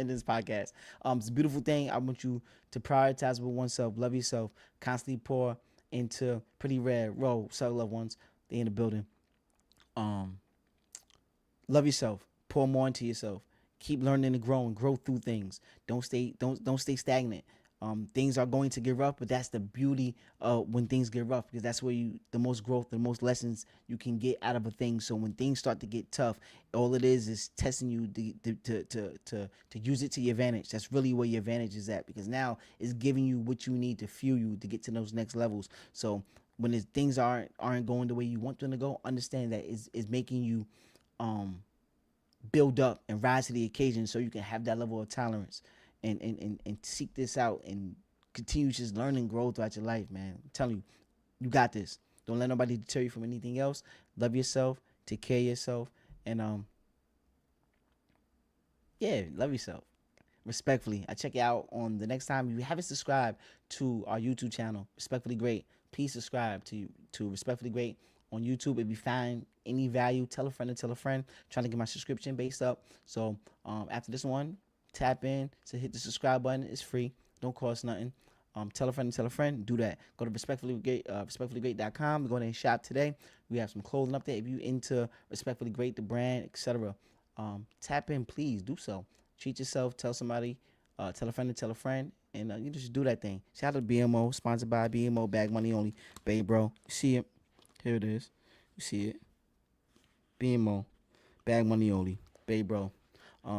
S1: this podcast. It's a beautiful thing. I want you to prioritize with oneself, love yourself, constantly pour into Pretty Red. Roll, so loved ones, they in the building. Love yourself. Pour more into yourself. Keep learning and growing. Grow through things. Don't stay stagnant. Things are going to get rough, but that's the beauty of when things get rough, because that's where the most growth, the most lessons you can get out of a thing. So when things start to get tough, all it is testing you to use it to your advantage. That's really where your advantage is at, because now it's giving you what you need to fuel you to get to those next levels. So when things aren't going the way you want them to go, understand that it's making you build up and rise to the occasion, so you can have that level of tolerance. And seek this out and continue just learn and grow throughout your life, man. I'm telling you, you got this. Don't let nobody deter you from anything else. Love yourself, take care of yourself, and love yourself. Respectfully, I check you out on the next time. If you haven't subscribed to our YouTube channel, Respectfully Great, please subscribe to Respectfully Great on YouTube. If you find any value, tell a friend and tell a friend. Trying to get my subscription based up. So after this one, tap in to hit the subscribe button. It's free. Don't cost nothing. Tell a friend and tell a friend. Do that. Go to respectfullygreat.com. Go there and shop today. We have some clothing up there. If you into Respectfully Great, the brand, etc., tap in. Please do so. Treat yourself. Tell somebody. Tell a friend and tell a friend. And you just do that thing. Shout out to BMO. Sponsored by BMO. Bag money only. Babe, bro. You see it? Here it is. You see it? BMO. Bag money only. Babe, bro.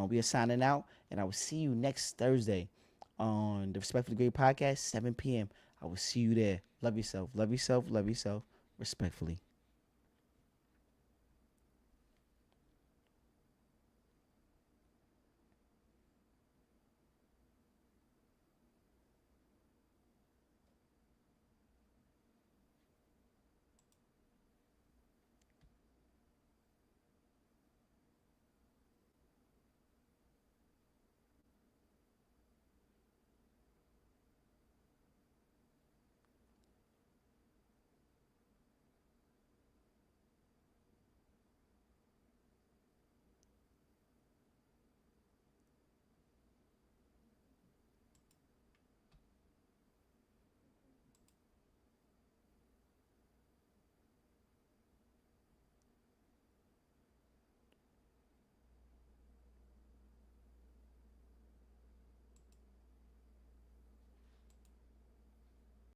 S1: We are signing out, and I will see you next Thursday on the Respectfully Great Podcast, 7 p.m. I will see you there. Love yourself. Love yourself. Love yourself. Respectfully.